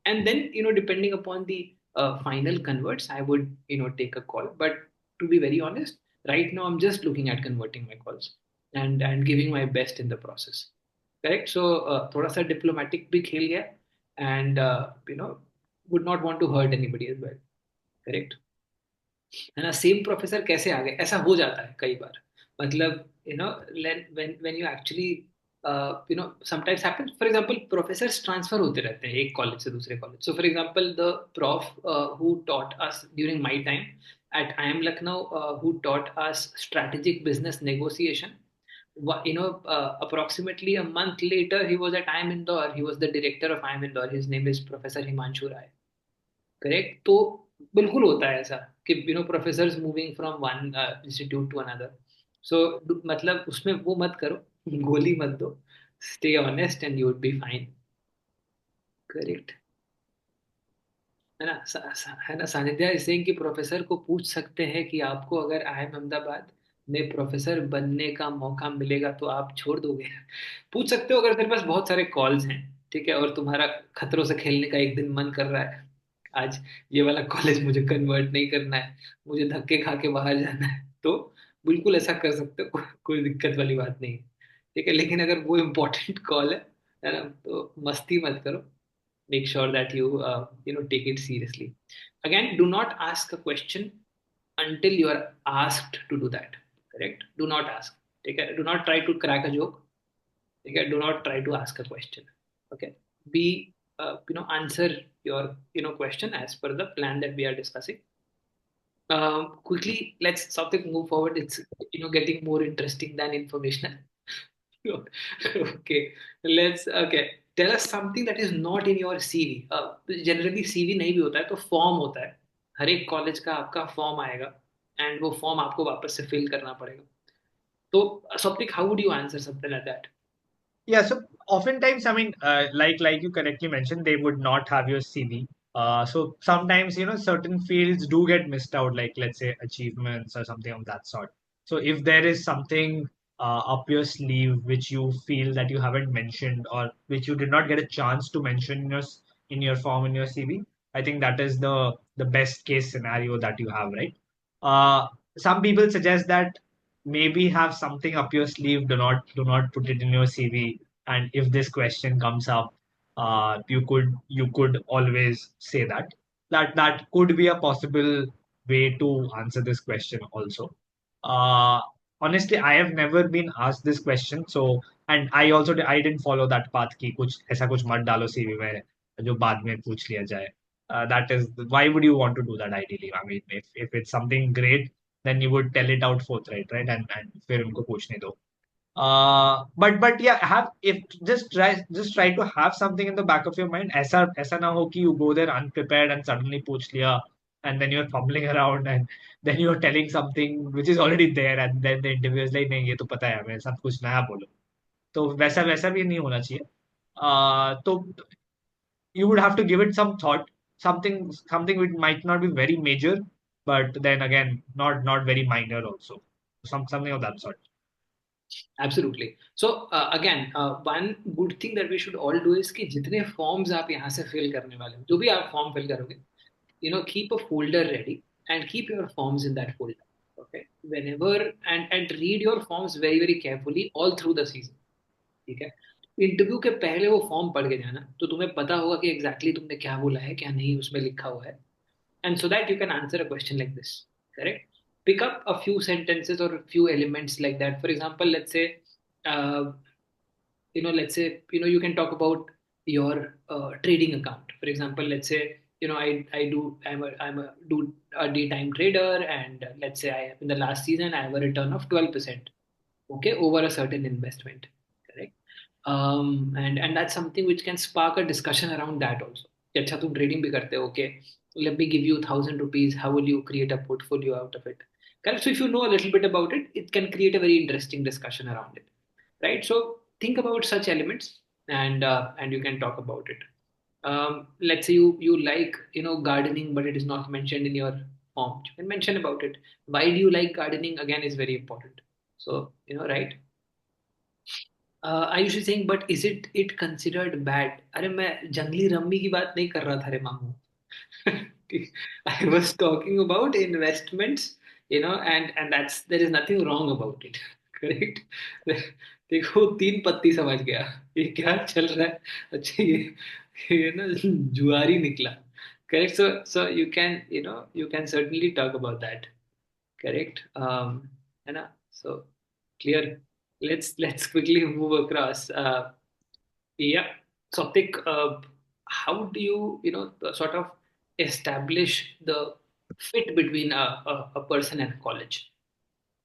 and then depending upon the final converts, I would take a call. But to be very honest, right now I'm just looking at converting my calls and giving my best in the process. Correct. So थोड़ा सा diplomatic भी खेल गया, and would not want to hurt anybody as well. Correct. है ना. Same professor कैसे आ गए, ऐसा हो जाता है कई बार. मतलब when you actually sometimes happens. For example professors transfer होते रहते हैं एक कॉलेज से दूसरे college. So for example the prof who taught us during my time at IIM Lucknow, who taught us strategic business negotiation, approximately a month later he was at IIM Indore. He was the director of IIM Indore. His name is Professor Himanshu Rai. Correct. तो बिल्कुल होता है ऐसा कि professors moving from one institute to another. So मतलब उसमें वो मत करो, गोली मत दो. Stay honest and you would be fine. Correct. है ना. है ना. सानिध्या इस कि प्रोफेसर को पूछ सकते हैं कि आपको अगर IIM अहमदाबाद में प्रोफेसर बनने का मौका मिलेगा तो आप छोड़ दोगे. पूछ सकते हो अगर तेरे पास बहुत सारे कॉल्स हैं. ठीक है, और तुम्हारा खतरों से खेलने का एक दिन मन कर रहा है. आज ये वाला कॉलेज मुझे कन्वर्ट नहीं करना है, मुझे धक्के खा के बाहर जाना है, तो बिल्कुल ऐसा कर सकते हो. कोई दिक्कत वाली बात नहीं है. ठीक है, लेकिन अगर वो इम्पोर्टेंट कॉल है ना, तो मस्ती मत करो. Make sure that you take it seriously. Again, do not ask a question until you are asked to do that. Correct. Do not ask. Okay. Do not try to crack a joke. Okay. Do not try to ask a question. Okay. Be answer your question as per the plan that we are discussing. Quickly, let's something move forward. It's getting more interesting than informational. Okay, okay. Tell us something that is not in your CV. Generally CV नहीं भी होता है तो form होता है. हर एक college का आपका फॉर्म आएगा एंड वो फॉर्म आपको वापस से फिल करना पड़ेगा. तो Soptik, how would you answer something like that? Yeah, so oftentimes, I mean, like you correctly mentioned, they would not have your CV. So sometimes, certain fields do get missed out, like let's say achievements or something of that sort. So if there is something up your sleeve which you feel that you haven't mentioned, or which you did not get a chance to mention in your form in your CV, I think that is the best case scenario that you have, right? Uh, some people suggest that maybe have something up your sleeve. Do not put it in your CV. And if this question comes up, you could always say that. That could be a possible way to answer this question also. Uh, Honestly, I have never been asked this question. So, and I didn't follow that path कि कुछ ऐसा कुछ मत डालो CV में जो बाद में पूछ लिया जाए. That is why would you want to do that ideally? I mean, if it's something great, then you would tell it out forthright, right? And फिर उनको पूछने दो. But yeah, have if just try to have something in the back of your mind. ऐसा ना हो कि you go there unprepared and suddenly पूछ लिया, and then you're fumbling around, and then you're telling something which is already there, and then the interviewer is like नहीं ये तो पता है हमें, सब कुछ नया बोलो. तो वैसा वैसा भी नहीं होना चाहिए. तो you would have to give it some thought, something which might not be very major, but then again not very minor also, something of that sort. Absolutely. So again, one good thing that we should all do is कि जितने forms आप यहाँ से fill करने वाले हो, जो भी आप form fill करोगे, keep a folder ready and keep your forms in that folder. Okay. Whenever and read your forms very very carefully all through the season. ठीक है. इंटरव्यू के पहले वो फॉर्म पढ़ के जाना तो तुम्हें पता होगा कि एग्जैक्टली तुमने क्या बोला है क्या नहीं उसमें लिखा हुआ है. And so that you can answer a question like this. Correct. Pick up a few sentences or a few elements like that. For example, uh, you can talk about your trading account. For example, let's say, I'm a do a daytime trader, and let's say in the last season I have a return of 12%. Okay, over a certain investment. Correct. And that's something which can spark a discussion around that also. कि अच्छा तुम trading भी करते हो, okay, let me give you 1,000 rupees, how will you create a portfolio out of it? Correct. So if you know a little bit about it, it can create a very interesting discussion around it, right? So think about such elements, and you can talk about it. Let's say you like gardening, but it is not mentioned in your form. You can mention about it. Why do you like gardening? Again, is very important. So right. I usually saying, but is it considered bad? अरे मैं जंगली rummy की बात नहीं कर रहा था रे मामू. I was talking about investments, and there is nothing wrong about it. Correct. देखो तीन पत्ती समझ गया ये क्या चल रहा है. अच्छा ये ना जुआरी निकला. Correct. So you can certainly talk about that. Correct. है ना. So clear. Let's quickly move across. Yeah. So Tik, how do you sort of establish the fit between a person and a college?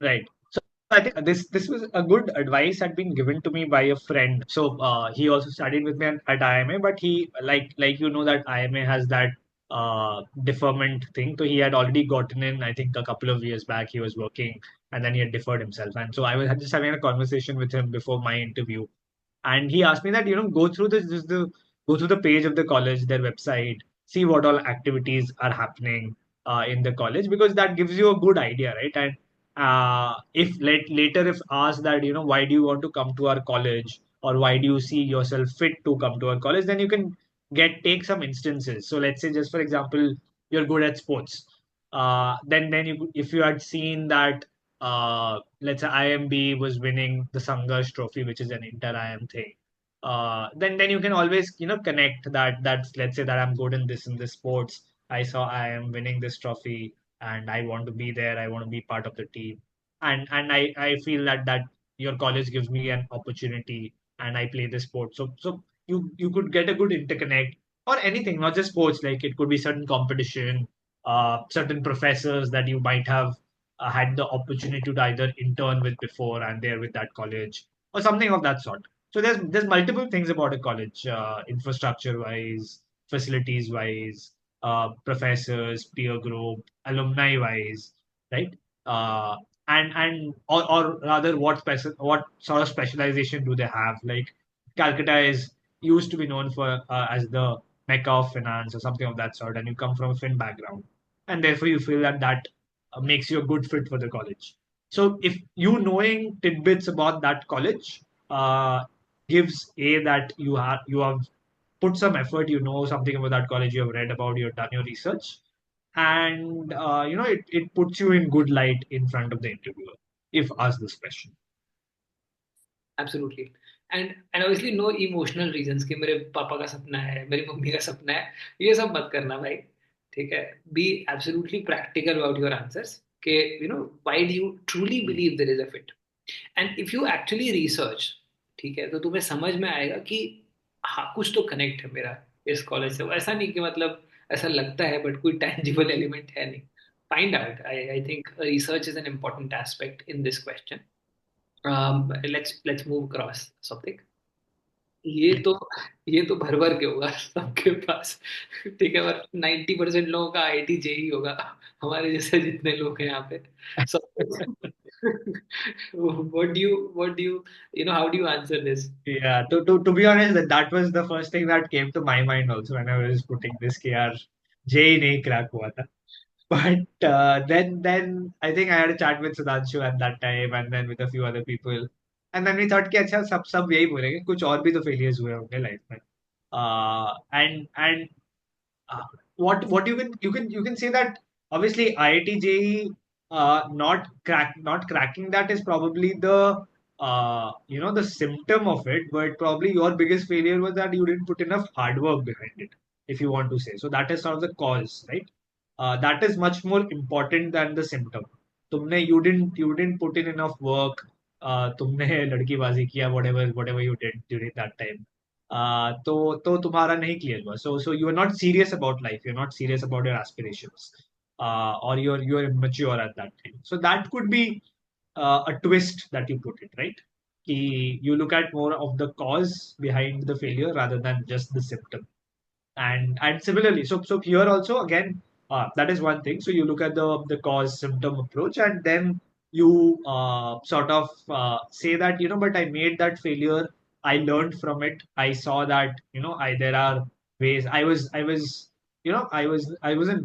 Right. So I think this was a good advice had been given to me by a friend. So he also studied with me at IMA, but he like that IMA has that deferment thing. So he had already gotten in. I think a couple of years back he was working, and then he had deferred himself. And so I was just having a conversation with him before my interview, and he asked me that go through go through the page of the college, their website, see what all activities are happening in the college, because that gives you a good idea, right? And if later if asked that why do you want to come to our college, or why do you see yourself fit to come to our college, then you can take some instances. So let's say, just for example, you're good at sports. Then if you had seen that, let's say IMB was winning the Sangharsh Trophy, which is an inter IM thing. Then you can always connect that's, let's say that I'm good in this sports. I saw I am winning this trophy, and I want to be there. I want to be part of the team, and I feel that your college gives me an opportunity, and I play this sport. So you could get a good interconnect, or anything, not just sports. Like it could be certain competition, certain professors that you might have had the opportunity to either intern with before, and they're with that college, or something of that sort. So there's multiple things about a college, infrastructure wise, facilities wise, professors, peer group, alumni wise, right? Uh, and or rather, what sort of specialization do they have? Like Calcutta is used to be known for as the mecca of finance, or something of that sort, and you come from a fin background, and therefore you feel that makes you a good fit for the college. So if you knowing tidbits about that college uh, gives that you have put some effort, you know something about that college, you have read about, you have done your research, and it puts you in good light in front of the interviewer if asked this question. Absolutely. And obviously no emotional reasons कि मेरे पापा का सपना है, मेरी mummy का सपना है, ये सब मत करना भाई. ठीक है. Be absolutely practical about your answers. कि why do you truly believe there is a fit? And if you actually research, ठीक है, तो तुम्हें समझ में आएगा कि हाँ कुछ तो कनेक्ट है मेरा इस कॉलेज से. ऐसा नहीं कि मतलब ऐसा लगता है बट कोई tangible एलिमेंट है नहीं. Find out. I think research is an important aspect in this question. Let's move across something. ये तो ये तो भर भर के होगा सबके पास. ठीक है. और 90% लोगों का आईआईटी जेई होगा, हमारे जैसे जितने लोग हैं यहाँ पे. So how do you answer this? Yeah, to be honest, that was the first thing that came to my mind also when I was putting this कि यार जेई नहीं क्रैक हुआ था. But then I think I had a chat with Sudhanshu at that time and then with a few other people. And then we thought कि अच्छा सब यही बोलेंगे, कुछ और भी तो failures हुए होंगे लाइफ में. And what you can say that obviously IIT JEE not cracking that is probably the symptom of it, but probably your biggest failure was that you didn't put enough hard work behind it, if you want to say. So that is sort of the cause, right? That is much more important than the symptom. You didn't put in enough work. तुमने लड़कीबाजी किया, whatever you did during that time. तो तुम्हारा नहीं clear हुआ. So you are not serious about life. You're not serious about your aspirations, or you're immature at that time. So that could be a twist that you put it, right. कि you look at more of the cause behind the failure rather than just the symptom. And similarly, so here also again, that is one thing. So you look at the cause symptom approach, and then you sort of say that, but I made that failure, I learned from it, I saw that, I there are ways. I wasn't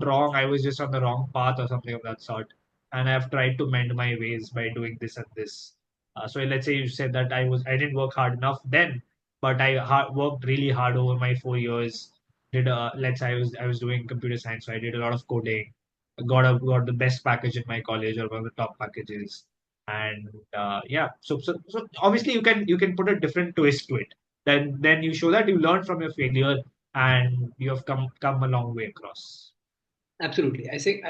wrong, I was just on the wrong path or something of that sort, and I've tried to mend my ways by doing this and this. So let's say you said that I didn't work hard enough then, but worked really hard over my 4 years. Did let's say I was doing computer science, so I did a lot of coding. Got the best package in my college, or one of the top packages. And yeah, so obviously you can put a different twist to it. Then you show that you learned from your failure and you have come a long way across. Absolutely. I think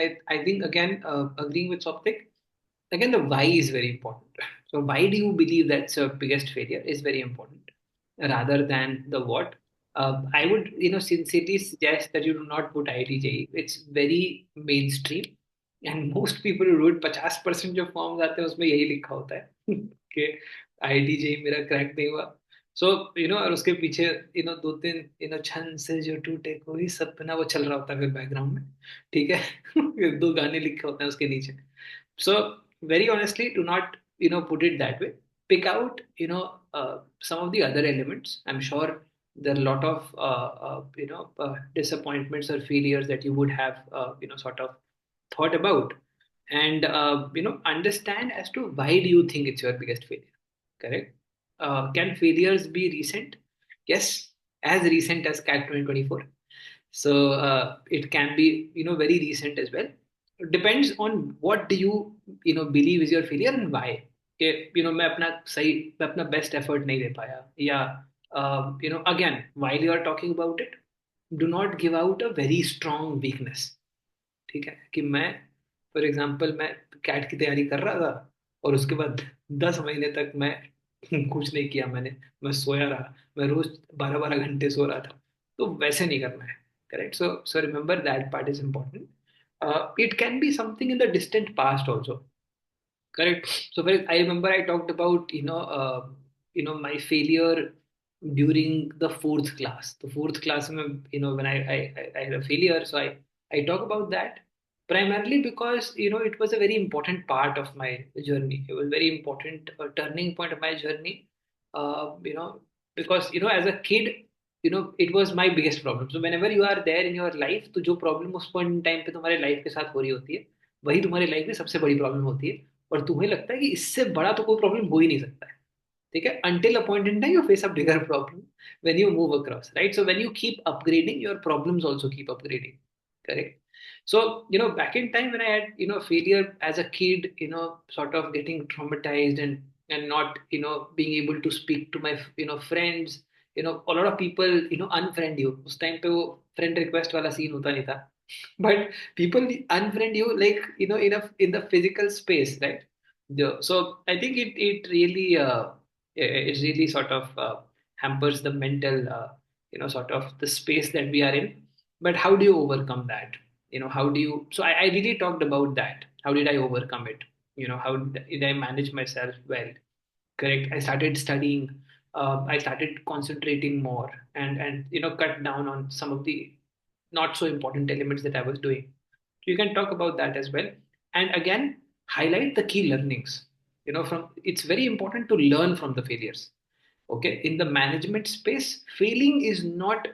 again, agreeing with Soptic, again the why is very important. So why do you believe that's your biggest failure is very important rather than the what. I would sincerely suggest that you do not put IIT. It's very mainstream and most people who do it 50% जो form आते हैं उसमें यही लिखा होता है कि IIT JEE मेरा क्रैक नहीं हुआ. सो और उसके पीछे दो तीन छन से जो टूटे कोई सपना वो चल रहा होता है फिर बैकग्राउंड में. ठीक है. दो गाने लिखे होते हैं उसके नीचे. So very honestly, do not put it that way. Pick out some of the other elements. I'm sure there are a lot of disappointments or failures that you would have sort of thought about, and understand as to why do you think it's your biggest failure. Correct. Can failures be recent? Yes, as recent as CAT 2024. So it can be very recent as well. It depends on what do you believe is your failure and why. कि मैं अपना best effort नहीं दे पाया, या again while you are talking about it, do not give out a very strong weakness. ठीक है. कि मैं फॉर एग्जांपल मैं कैट की तैयारी कर रहा था और उसके बाद 10 महीने तक मैं कुछ नहीं किया. मैं सोया रहा. मैं रोज 12 12 घंटे सो रहा था. तो वैसे नहीं करना है. Correct. So remember that part is important. It can be something in the distant past also. Correct. So I remember I talked about my failure during the fourth class. The fourth class, when I had a failure, so I talk about that primarily because it was a very important part of my journey. It was very important turning point of my journey. Because as a kid, it was my biggest problem. So whenever you are there in your life, तो जो problem उस point in time पे तुम्हारे life के साथ हो रही होती है, वही तुम्हारी लाइफ में सबसे बड़ी प्रॉब्लम होती है. और तुम्हें लगता है कि इससे बड़ा तो कोई प्रॉब्लम हो ही नहीं सकता है. ठीक है. Until a point in time you face a bigger problem when you move across, right? So when you keep upgrading, your problems also keep upgrading. Correct. So, back in time when I had, failure as a kid, sort of getting traumatized and not, being able to speak to my, friends, a lot of people, unfriend you. उस time पे वो friend request वाला scene होता नहीं था. But people unfriend you like, in the physical space, right? So I think it really, it really sort of hampers the mental, sort of the space that we are in. But how do you overcome that? How do you, so I really talked about that. How did I overcome it? How did I manage myself well? Correct. I started studying. I started concentrating more, and cut down on some of the not so important elements that I was doing. So you can talk about that as well. And again, highlight the key learnings. From, it's very important to learn from the failures. Okay, in the management space, failing is not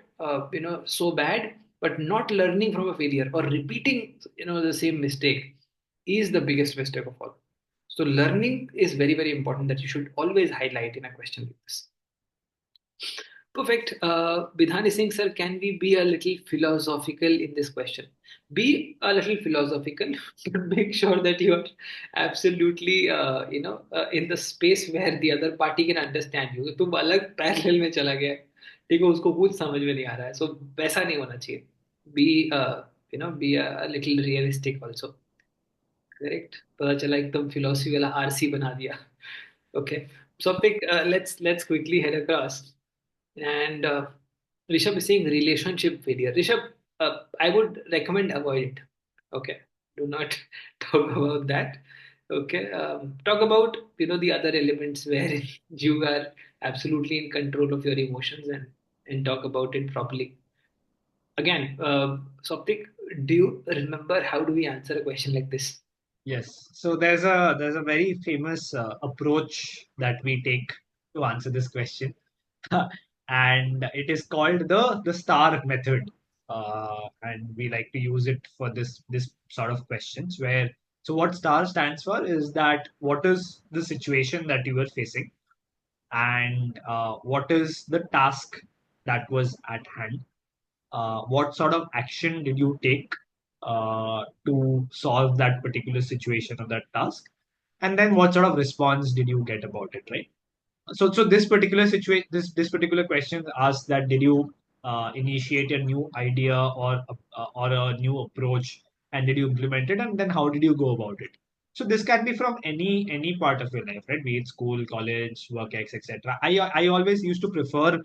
so bad, but not learning from a failure or repeating the same mistake is the biggest mistake of all. So learning is very, very important, that you should always highlight in a question like this. Perfect. Bidhani Singh, sir, can we be a little philosophical in this question? Be a little philosophical, but make sure that you are absolutely, in the space where the other party can understand you. तुम अलग parallel में चला गया है, ठीक है, उसको कुछ समझ में नहीं आ रहा है. So वैसा नहीं होना चाहिए. Be, be a little realistic also. Correct. पता चला एकदम philosophy वाला आरसी बना दिया. Okay. So pick, let's quickly head across. And Rishabh is saying relationship failure. Rishabh, I would recommend avoid it. Okay, do not talk about that. Okay, talk about the other elements where you are absolutely in control of your emotions, and talk about it properly. Again, Souptik, do you remember how do we answer a question like this? Yes. So there's a very famous approach that we take to answer this question, and it is called the star method. And we like to use it for this sort of questions where, so what star stands for is that what is the situation that you were facing, and what is the task that was at hand, what sort of action did you take to solve that particular situation or that task, and then what sort of response did you get about it, right? So this particular situation, this particular question asks that did you initiate a new idea or a new approach, and did you implement it, and then how did you go about it? So this can be from any part of your life, right? Be it school, college, work ex, etc. I always used to prefer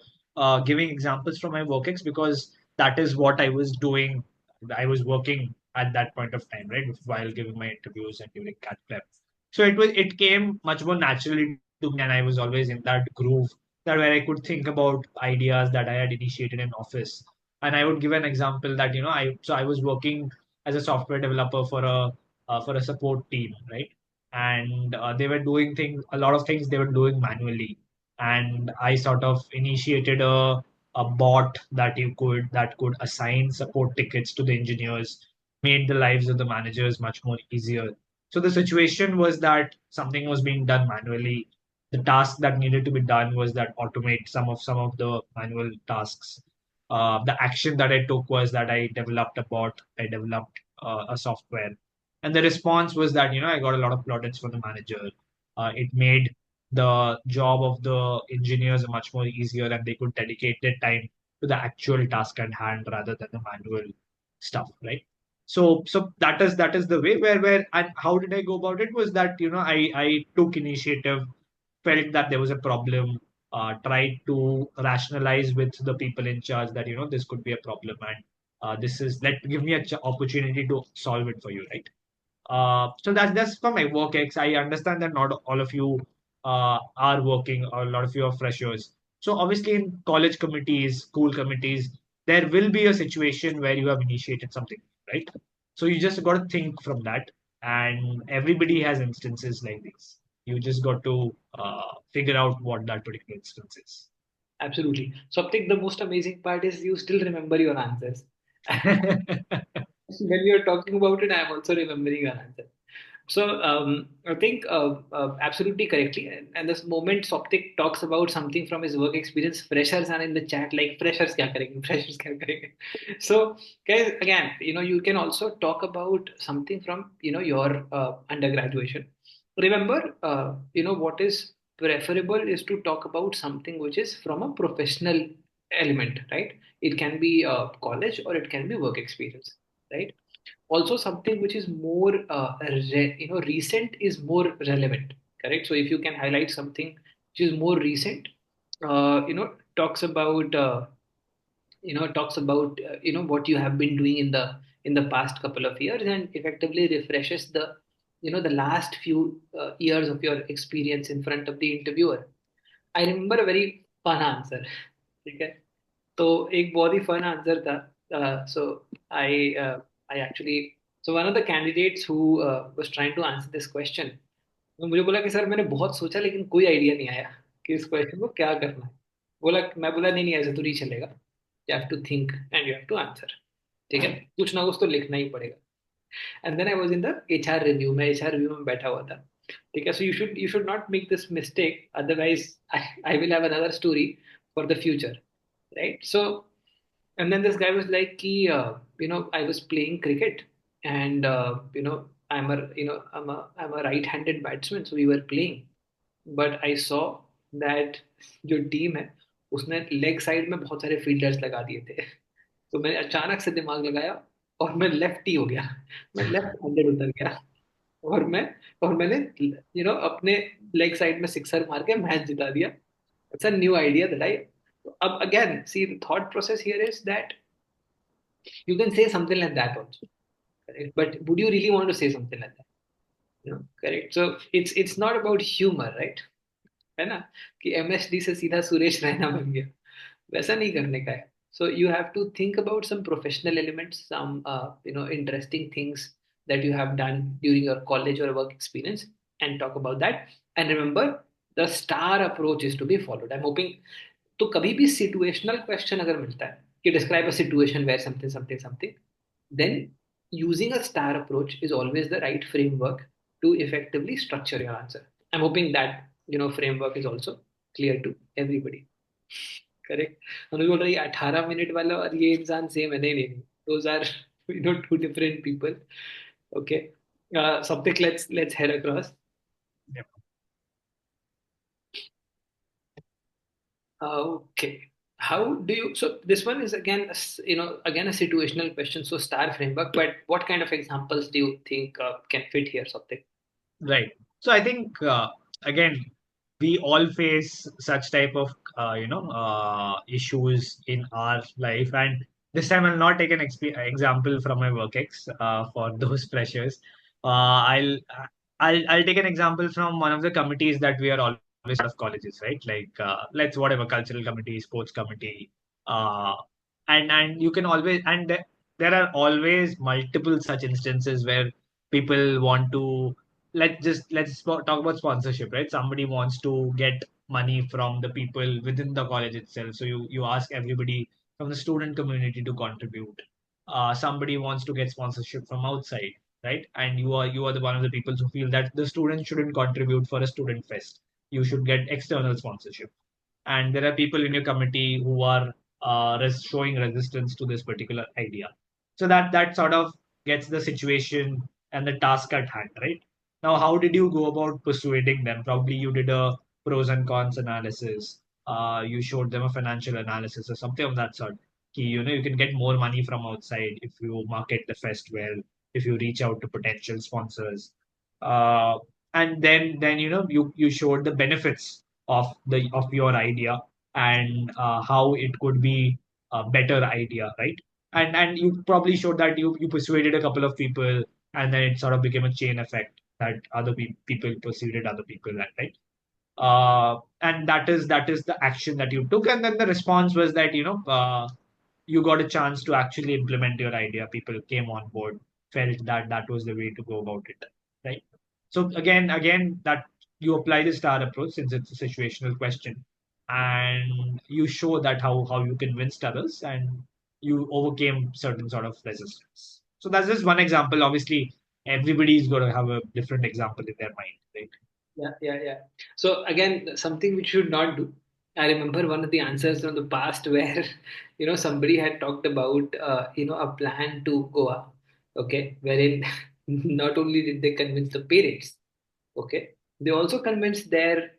giving examples from my work ex because that is what I was doing. I was working at that point of time, right, while giving my interviews and during cat prep. So it came much more naturally to me, and I was always in that groove that where I could think about ideas that I had initiated in office. And I would give an example that I was working as a software developer for a support team, right? And they were doing things, a lot of things they were doing manually, and I sort of initiated a bot that could assign support tickets to the engineers, made the lives of the managers much more easier. So the situation was that something was being done manually. The task that needed to be done was that automate some of the manual tasks. The action that I took was that I developed a bot, I developed a software, and the response was that I got a lot of plaudits from the manager. It made the job of the engineers much more easier, and they could dedicate their time to the actual task at hand rather than the manual stuff, right? So that is the way where and how did I go about it was that I took initiative, felt that there was a problem, tried to rationalize with the people in charge that this could be a problem, and this is let give me a opportunity to solve it for you, right? So that's for my work ex. I understand that not all of you are working, or a lot of you are freshers. So obviously, in college committees, school committees, there will be a situation where you have initiated something, right? So you just got to think from that, and everybody has instances like these. You just got to figure out what that particular instance is. Absolutely. So I think the most amazing part is you still remember your answers. When you're talking about it, I'm also remembering your answer. So I think absolutely correctly. And this moment Soptic talks about something from his work experience, freshers are in the chat like freshers kya karenge, freshers kya karenge. So guys, again, you can also talk about something from your undergraduation. Remember, what is preferable is to talk about something which is from a professional element, right? It can be college or it can be work experience, right? Also something which is more recent is more relevant, correct? So if you can highlight something which is more recent, talks about what you have been doing in the past couple of years and effectively refreshes the last few years of your experience in front of the interviewer. I remember a very fun answer. ठीक है, तो एक बहुत ही fun answer था. So I I actually so one of the candidates who was trying to answer this question, तो मुझे बोला कि सर मैंने बहुत सोचा लेकिन कोई आइडिया नहीं आया कि इस क्वेश्चन को क्या करना है. मैं बोला नहीं नहीं ऐसे तो नहीं चलेगा, you have to think and you have to answer. ठीक है, कुछ ना कुछ तो लिखना ही पड़ेगा. And then I was in the HR review, मैं एचआर रिव्यू में बैठा हुआ था. ठीक है, so you should not make this mistake, otherwise I will have another story for the future, right? So, and then this guy was like, I was playing cricket, and I'm a right-handed batsman, so we were playing, but I saw that जो team है उसने leg side में बहुत सारे fielders लगा दिए थे. तो मैंने अचानक से दिमाग लगाया और मैं लेफ्ट ही हो गया. मैं लेफ्ट हैंडेड उतर गया और मैंने अपने लेग साइड में सिक्सर मार के मैच जिता दिया. It's a new idea that I. Again, see, the thought process here is that you can say something like that also, correct? But would you really want to say something like that? Correct. So it's not about humor, right? है ना, कि MSD से सीधा सुरेश रैना बन गया, वैसा नहीं करने का है. So you have to think about some professional elements, some interesting things that you have done during your college or work experience, and talk about that. And remember, the star approach is to be followed. I'm hoping. तो कभी भी situational question अगर मिलता है कि describe a situation where something something something, then using a star approach is always the right framework to effectively structure your answer. I'm hoping that framework is also clear to everybody. Correct. Anuj बोल रही है 18 minute वाला और ये इंसान same है. नहीं नहीं नहीं, those are two different people. Okay, something, let's head across. Yep. Okay. How do you, so this one is again, again a situational question. So star framework, but what kind of examples do you think can fit here, something? Right. So I think again we all face such type of issues in our life, and this time I'll not take an example from my work ex for those freshers. I'll take an example from one of the committees that we are always part of colleges, right? Like let's whatever cultural committee, sports committee, uh, and you can always there are always multiple such instances where people want to talk about sponsorship, right? Somebody wants to get money from the people within the college itself, so you ask everybody from the student community to contribute. Somebody wants to get sponsorship from outside, right? And you are the one of the people who feel that the students shouldn't contribute for a student fest, you should get external sponsorship. And there are people in your committee who are showing resistance to this particular idea. So that sort of gets the situation and the task at hand, right? Now, how did you go about persuading them? Probably you did a pros and cons analysis. You showed them a financial analysis or something of that sort. You can get more money from outside if you market the fest well, if you reach out to potential sponsors. Uh, and then you showed the benefits of your idea, and how it could be a better idea, right? And you probably showed that you persuaded a couple of people, and then it sort of became a chain effect that other people persuaded other people, right? And that is the action that you took, and then the response was that you got a chance to actually implement your idea. People came on board, felt that that was the way to go about it, right? So again, that you apply the star approach since it's a situational question, and you show that how you convinced others and you overcame certain sort of resistance. So that's just one example. Obviously, everybody is going to have a different example in their mind, right? Yeah. So again, something which should not do. I remember one of the answers from the past where, somebody had talked about, a plan to Goa, okay, wherein not only did they convince the parents, okay, they also convinced their,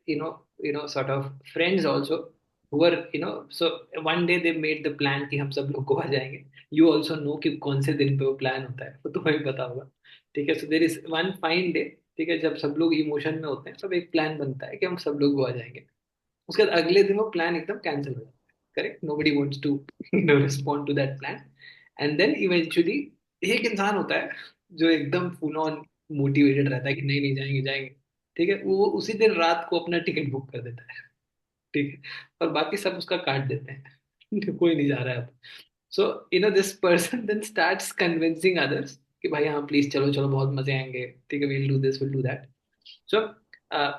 sort of friends also who were, so one day they made the plan कि हम सब लोग गोवा जाएंगे. You also know कि कौन से दिन पे वो plan होता है, वो तुम्हें भी पता होगा. ठीक है, so there is one fine day. ठीक है, जब सब लोग इमोशन में होते हैं सब एक प्लान बनता है कि हम सब लोग गोवा जाएंगे. उसके बाद अगले दिन वो प्लान एकदम कैंसिल हो जाता है. Correct, nobody wants to respond to that plan. And then eventually एक इंसान होता है जो एकदम फुल ऑन मोटिवेटेड रहता है कि नहीं नहीं जाएंगे जाएंगे. ठीक है, वो उसी दिन रात को अपना टिकट बुक कर देता है. ठीक है, और बाकी सब उसका काट देते हैं. कोई नहीं जा रहा है अब. So this person then starts convincing others कि भाई हाँ प्लीज चलो चलो बहुत मजे आएंगे. ठीक है, will do this will do that. So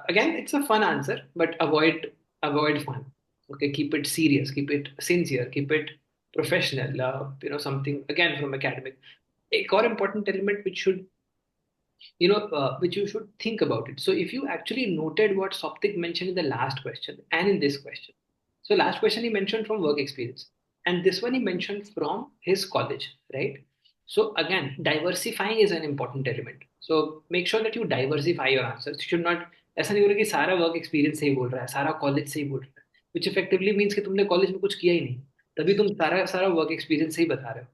again, it's a fun answer, but avoid fun. Okay, keep it serious, keep it sincere, keep it professional. Something again from academic. A core important element which should which you should think about it. So if you actually noted what Soptik mentioned in the last question and in this question. So last question he mentioned from work experience, and this one he mentioned from his college, right? So again, diversifying is an important element. So make sure that you diversify your answers. You should not ऐसा नहीं हो रहा कि सारा work experience से ही बोल रहा है, सारा कॉलेज से ही बोल रहा है, which effectively means कि तुमने कॉलेज में कुछ किया ही नहीं, तभी तुम सारा सारा वर्क एक्सपीरियंस से ही बता रहे हो.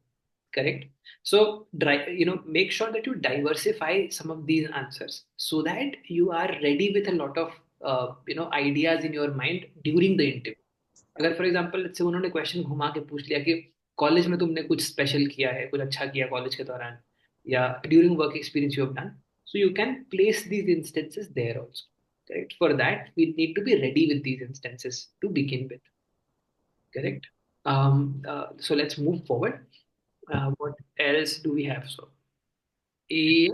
Correct. So, make sure that you diversify some of these answers so that you are ready with a lot of, ideas in your mind during the interview. अगर फॉर एग्जाम्पल से उन्होंने question घुमा के पूछ लिया कि कॉलेज में तुमने कुछ स्पेशल किया है, कुछ अच्छा किया कॉलेज के दौरान, या during work experience you have done, so you can place these instances there also. Correct. For that, we need to be ready with these instances to begin with. Correct. So let's move forward. What else do we have? So, a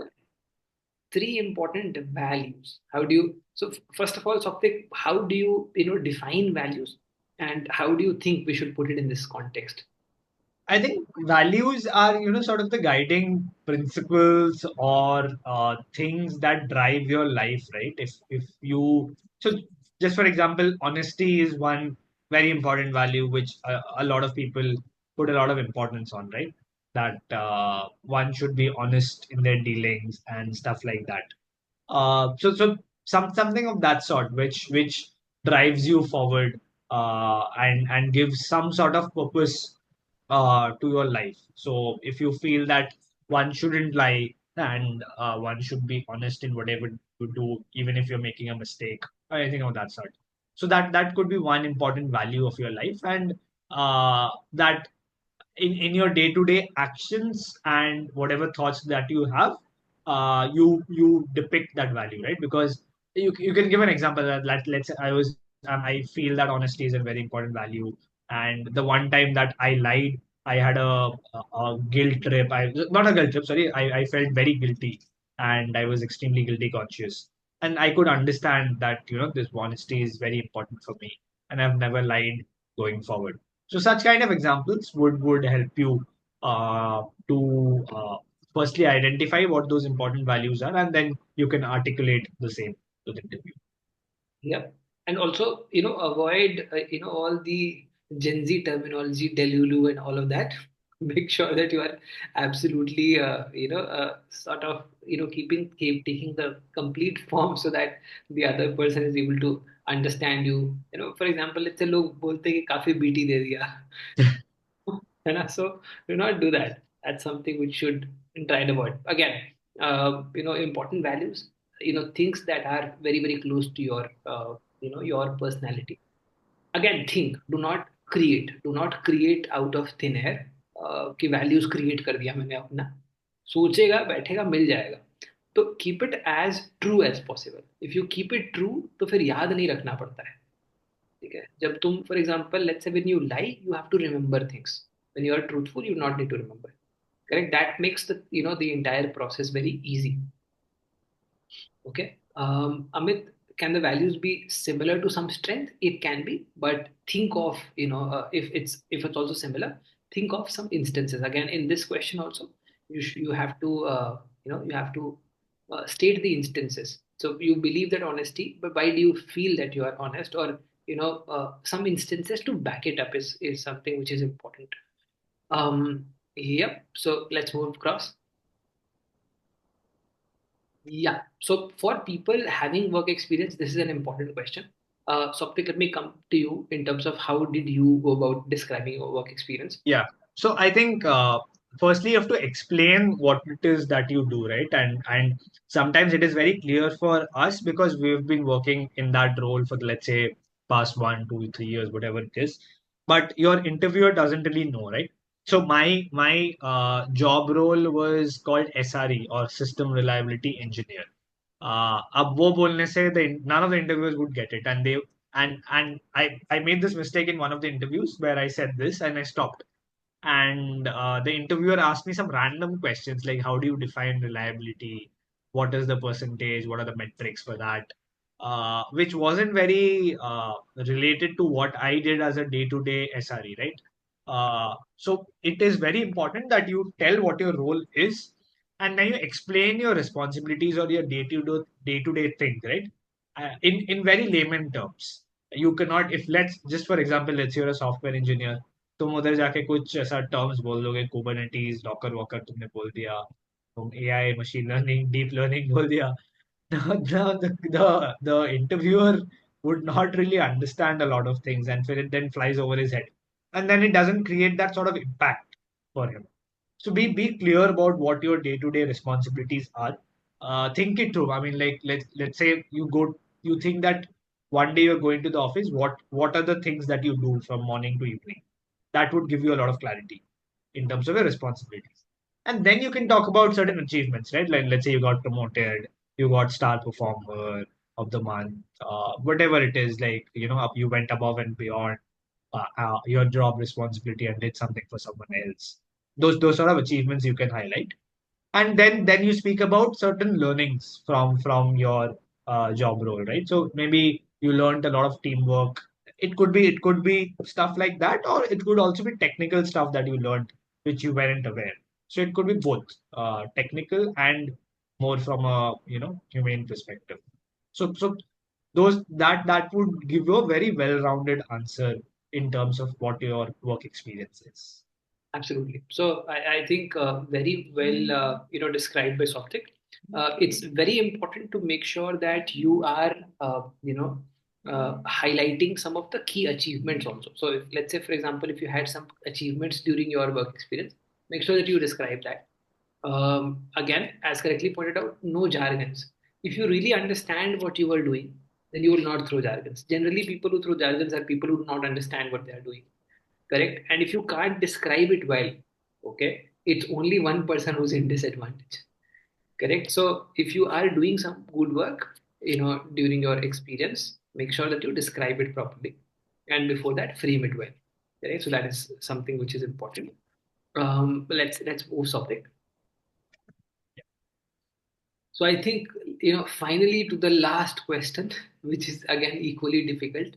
three important values. How do you? So, first of all, Soptik, how do you define values, and how do you think we should put it in this context? I think values are, sort of the guiding principles or things that drive your life, right? If you so just for example, honesty is one very important value which a lot of people put a lot of importance on, right? That one should be honest in their dealings and stuff like that. So something of that sort, which drives you forward and gives some sort of purpose to your life. So if you feel that one shouldn't lie and one should be honest in whatever you do, even if you're making a mistake or anything of that sort. So that could be one important value of your life, and that in your day-to-day actions and whatever thoughts that you have, you depict that value, right? Because you can give an example that let's say I feel that honesty is a very important value, and the one time that I lied, I had a guilt trip. I not a guilt trip, sorry. I felt very guilty, and I was extremely guilty conscious, and I could understand that this honesty is very important for me, and I've never lied going forward. So such kind of examples would help you to firstly identify what those important values are, and then you can articulate the same to the interview. Yeah, and also avoid all the Gen Z terminology, delulu, and all of that. Make sure that you are absolutely sort of keep taking the complete form so that the other person is able to understand you. For example, let's say लोग बोलते हैं कि काफी BT दे दिया. So do not do that. That's something which should try to avoid. Again, important values, things that are very, very close to your, your personality. Again, think, do not create out of thin air. कि values create कर दिया मैंने अपना. सोचेगा बैठेगा मिल जाएगा. तो keep it as true as possible. If you keep it true, तो फिर याद नहीं रखना पड़ता है. ठीक है, जब तुम for example let's say when you lie you have to remember things, when you are truthful you not need to remember. Correct, that makes the the entire process very easy. Okay, Amit, can the values be similar to some strength? It can be, but think of if it's also similar, think of some instances. Again, in this question also, you have to you have to state the instances. So you believe that honesty, but why do you feel that you are honest? Or some instances to back it up is something which is important. Yep. So let's move across. Yeah. So for people having work experience, this is an important question. Soptik, let me come to you in terms of how did you go about describing your work experience? Yeah. So I think firstly you have to explain what it is that you do, right? And sometimes it is very clear for us because we've been working in that role for let's say past 1, 2, 3 years, whatever it is. But your interviewer doesn't really know, right? So my job role was called SRE or System Reliability Engineer. अब वो बोलने से none of the interviewers would get it, and I made this mistake in one of the interviews where I said this and I stopped, and the interviewer asked me some random questions like how do you define reliability, what is the percentage, what are the metrics for that, which wasn't very related to what I did as a day-to-day SRE, right? So it is very important that you tell what your role is and then you explain your responsibilities or your day-to-day thing, right? In very layman terms. You cannot, if let's just for example, let's say you're a software engineer, तुम उधर जाके कुछ ऐसा terms बोल दोगे, कुबरनेटीज Docker walker तुमने बोल दिया, तुम AI machine learning deep learning बोल दिया, the interviewer would not really understand a lot of things and it then flies over his head and then it doesn't create that sort of impact for him. So be clear about what your day-to-day responsibilities are. Think it through. I mean, like let's say you think that one day you're going to the office. What are the things that you do from morning to evening? That would give you a lot of clarity in terms of your responsibilities. And then you can talk about certain achievements, right? Like let's say you got promoted, you got star performer of the month, whatever it is. Like you went above and beyond your job responsibility and did something for someone else. Those sort of achievements you can highlight, and then you speak about certain learnings from your job role, right? So maybe you learned a lot of teamwork. It could be stuff like that, or it could also be technical stuff that you learned which you weren't aware. So it could be both technical and more from a humane perspective. So those that would give you a very well-rounded answer in terms of what your work experience is. Absolutely. So I think very well, described by Soptic. It's very important to make sure that you are, highlighting some of the key achievements also. So if, let's say, for example, if you had some achievements during your work experience, make sure that you describe that. Again, as correctly pointed out, no jargons. If you really understand what you are doing, then you will not throw jargons. Generally, people who throw jargons are people who do not understand what they are doing. Correct? And if you can't describe it well, okay, it's only one person who's in disadvantage. Correct? So if you are doing some good work, during your experience, make sure that you describe it properly. And before that, frame it well. Correct? So that is something which is important. Let's move topic. So I think, finally to the last question, which is again equally difficult,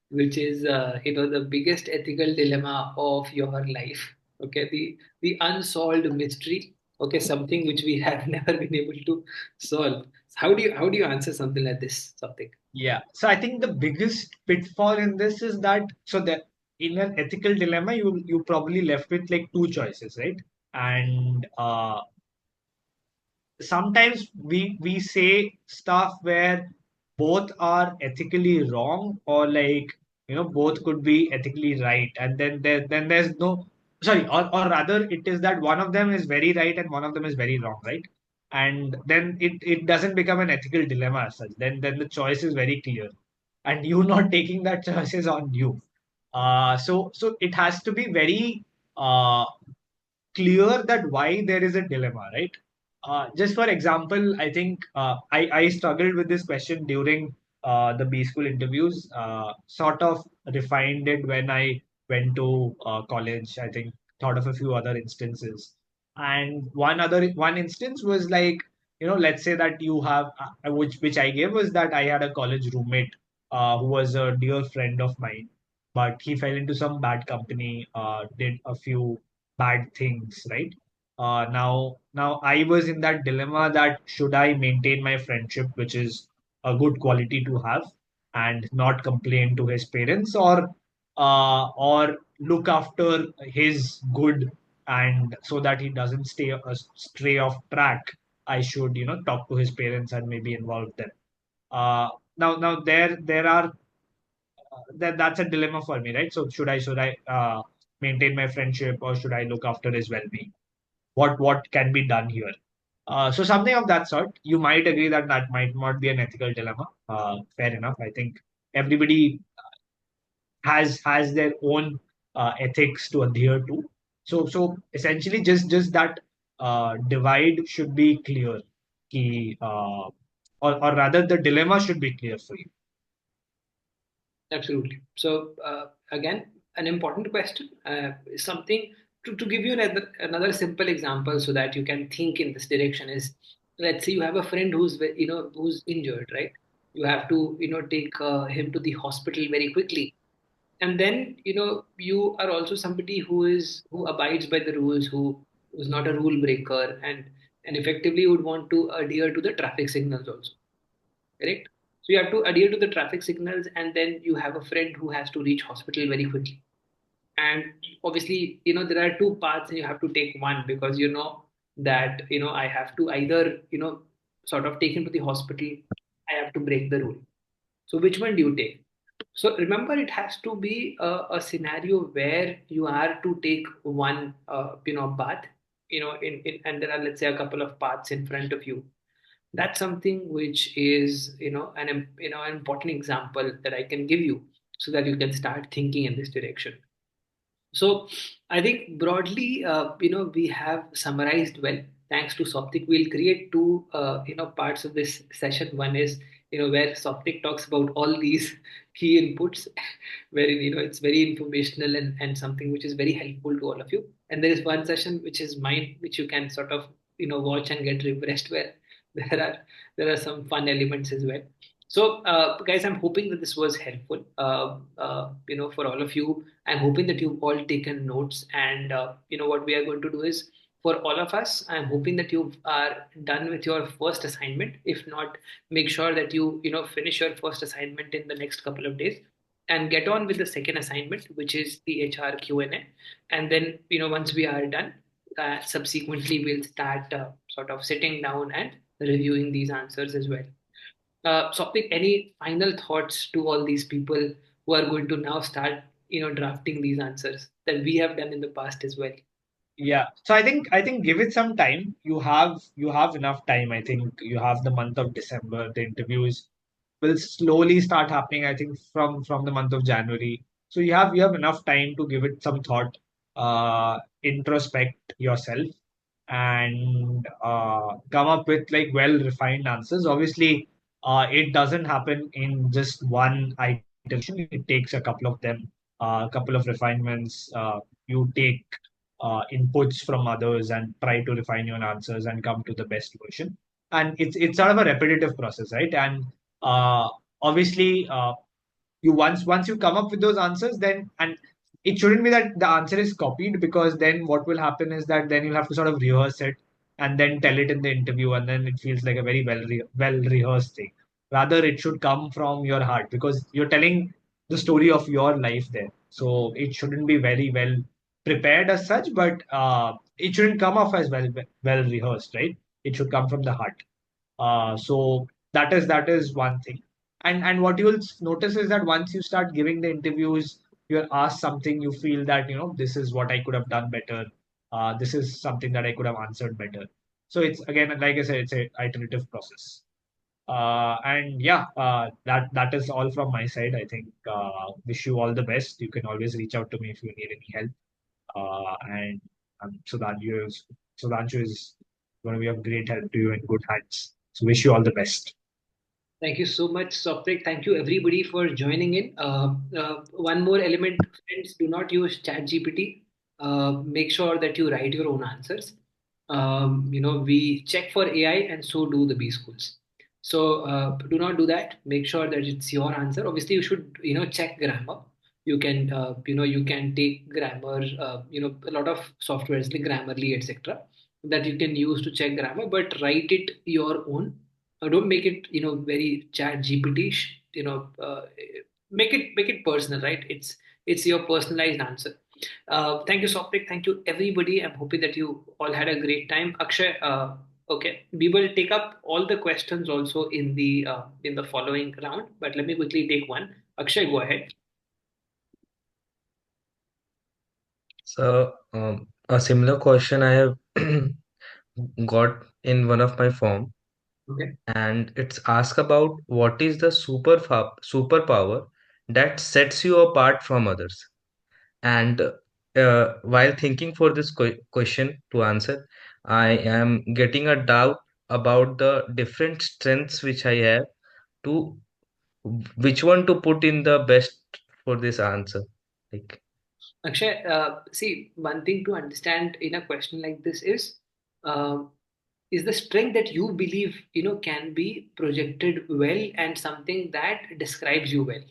which is, the biggest ethical dilemma of your life. Okay, the unsolved mystery. Okay, something which we have never been able to solve. How do you answer something like this? Something. Yeah. So I think the biggest pitfall in this is that so that in an ethical dilemma, you probably left with like two choices, right? And sometimes we say stuff where both are ethically wrong or like both could be ethically right, and then there's no sorry, or rather it is that one of them is very right and one of them is very wrong, right? And then it doesn't become an ethical dilemma as such. Then the choice is very clear and you not taking that choice is on you. So it has to be very clear that why there is a dilemma, right? Just for example, I think I struggled with this question during the B school interviews, sort of refined it when I went to college. I think thought of a few other instances. And one instance was like, let's say that you have, which I gave was that I had a college roommate who was a dear friend of mine, but he fell into some bad company, did a few bad things, right? Now I was in that dilemma that should I maintain my friendship, which is a good quality to have, and not complain to his parents, or look after his good, and so that he doesn't stray off track. I should, talk to his parents and maybe involve them. Uh, now there are that's a dilemma for me, right? So should I maintain my friendship, or should I look after his well-being? What can be done here? So something of that sort. You might agree that that might not be an ethical dilemma. Fair enough. I think everybody has their own ethics to adhere to. So essentially, just that divide should be clear. Ki, or rather, the dilemma should be clear for you. Absolutely. So again, an important question, something to give you another simple example so that you can think in this direction is, let's say you have a friend who's injured, right? You have to take him to the hospital very quickly, and then you are also somebody who abides by the rules, who's not a rule breaker, and effectively would want to adhere to the traffic signals also, correct? So you have to adhere to the traffic signals, and then you have a friend who has to reach hospital very quickly. And obviously, there are two paths, and you have to take one because you know that I have to either sort of take him to the hospital. I have to break the rule. So which one do you take? So remember, it has to be a scenario where you are to take one path, and there are, let's say, a couple of paths in front of you. That's something which is an important example that I can give you so that you can start thinking in this direction. So I think broadly, we have summarized well. Thanks to Souptik, we'll create two, parts of this session. One is, where Souptik talks about all these key inputs, wherein, it's very informational and something which is very helpful to all of you. And there is one session which is mine, which you can sort of, watch and get refreshed, where there are there are some fun elements as well. So, guys, I'm hoping that this was helpful, for all of you. I'm hoping that you've all taken notes, and what we are going to do is, for all of us, I'm hoping that you are done with your first assignment. If not, make sure that you finish your first assignment in the next couple of days, and get on with the second assignment, which is the HR Q&A. And then once we are done, subsequently we'll start sort of sitting down and reviewing these answers as well. Sopik, any final thoughts to all these people who are going to now start, drafting these answers that we have done in the past as well? Yeah. So I think give it some time. You have enough time. I think you have the month of December. The interviews will slowly start happening, I think, from the month of January. So you have enough time to give it some thought, introspect yourself, and come up with like well refined answers. Obviously, it doesn't happen in just one iteration. It takes a couple of them, a couple of refinements. You take inputs from others and try to refine your answers and come to the best version. And it's sort of a repetitive process, right? And uh, obviously, you once you come up with those answers, then and it shouldn't be that the answer is copied, because then what will happen is that then you'll have to sort of rehearse it and then tell it in the interview, and then it feels like a very well rehearsed thing. Rather, it should come from your heart, because you're telling the story of your life there. So it shouldn't be very well prepared as such, but it shouldn't come off as well rehearsed, right? It should come from the heart. So that is one thing. And what you'll notice is that once you start giving the interviews, you're asked something, you feel that this is what I could have done better. This is something that I could have answered better. So it's, again, like I said, it's a iterative process. And yeah, that is all from my side. I think, wish you all the best. You can always reach out to me if you need any help. And Sudhanshu is going to be of great help to you in good hands. So wish you all the best. Thank you so much, Sopik. Thank you, everybody, for joining in. One more element, friends, do not use ChatGPT. Make sure that you write your own answers. We check for AI, and so do the B schools. So do not do that. Make sure that it's your answer. Obviously, you should check grammar. You can you can take grammar, a lot of softwares like Grammarly, etc., that you can use to check grammar, but write it your own. Don't make it very chat GPT, make it personal, right? It's your personalized answer. Thank you, Sopik. Thank you, everybody. I'm hoping that you all had a great time. Akshay, okay, we will take up all the questions also in the following round, but let me quickly take one. Akshay, go ahead. So, a similar question I have got in one of my form, Okay. and it's asked about what is the superpower that sets you apart from others. And while thinking for this question to answer, I am getting a doubt about the different strengths which I have to which one to put in the best for this answer. Like, Akshay, see, one thing to understand in a question like this uh, is the strength that you believe can be projected well and something that describes you well.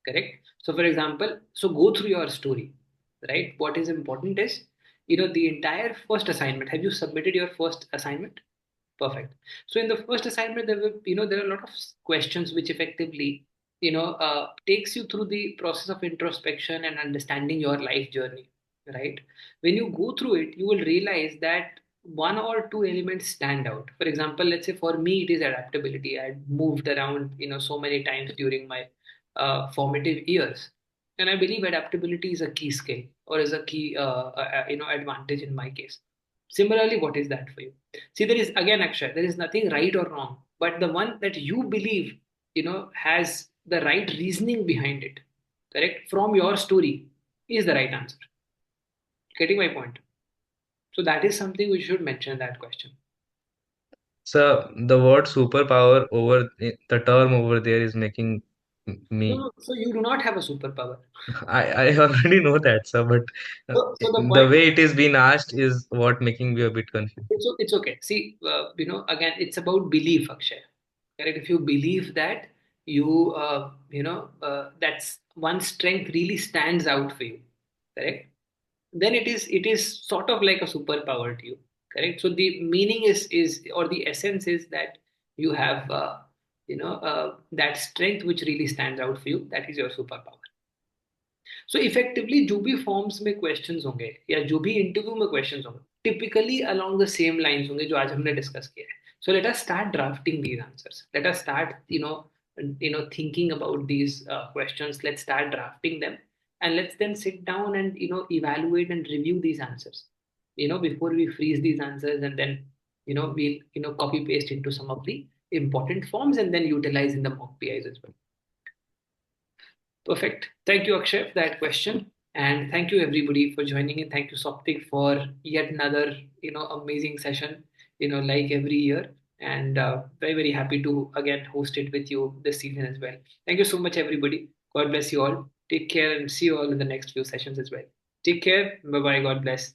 Correct. So, for example, so go through your story, right? What is important is the entire first assignment. Have you submitted your first assignment? Perfect. So in the first assignment, there are a lot of questions which effectively, takes you through the process of introspection and understanding your life journey, right? When you go through it, you will realize that one or two elements stand out. For example, let's say for me, it is adaptability. I moved around, so many times during my formative years, and I believe adaptability is a key skill or is a key, advantage in my case. Similarly, what is that for you? See, there is again, Akshay, there is nothing right or wrong, but the one that you believe, has the right reasoning behind it, correct, from your story is the right answer. Getting my point? So that is something we should mention in that question. so the word superpower over the term over there is making No, me. no, so you do not have a superpower. I already know that, sir, but So the the point, way it is being asked is what making me a bit confused. it's okay. See, again, it's about belief, Akshay. Correct? If you believe that that's one strength really stands out for you, correct? Then it is sort of like a superpower to you, correct? So the meaning is or the essence is that you have that strength which really stands out for you. That is your superpower. So effectively जो भी forms में questions होंगे या जो भी interview में questions होंगे typically along the same lines होंगे जो आज हमने डिस्कस किया है. So let us start drafting these answers. Let us start thinking about these questions. Let's start drafting them, and let's then sit down and evaluate and review these answers before we freeze these answers, and then we'll copy paste into some of the important forms and then utilize in the mock PIs as well. Perfect. Thank you, Akshay, for that question. And thank you everybody for joining in. Thank you, Souptik, for yet another, amazing session, like every year. And very, very happy to again host it with you this season as well. Thank you so much, everybody. God bless you all. Take care and see you all in the next few sessions as well. Take care. Bye bye. God bless.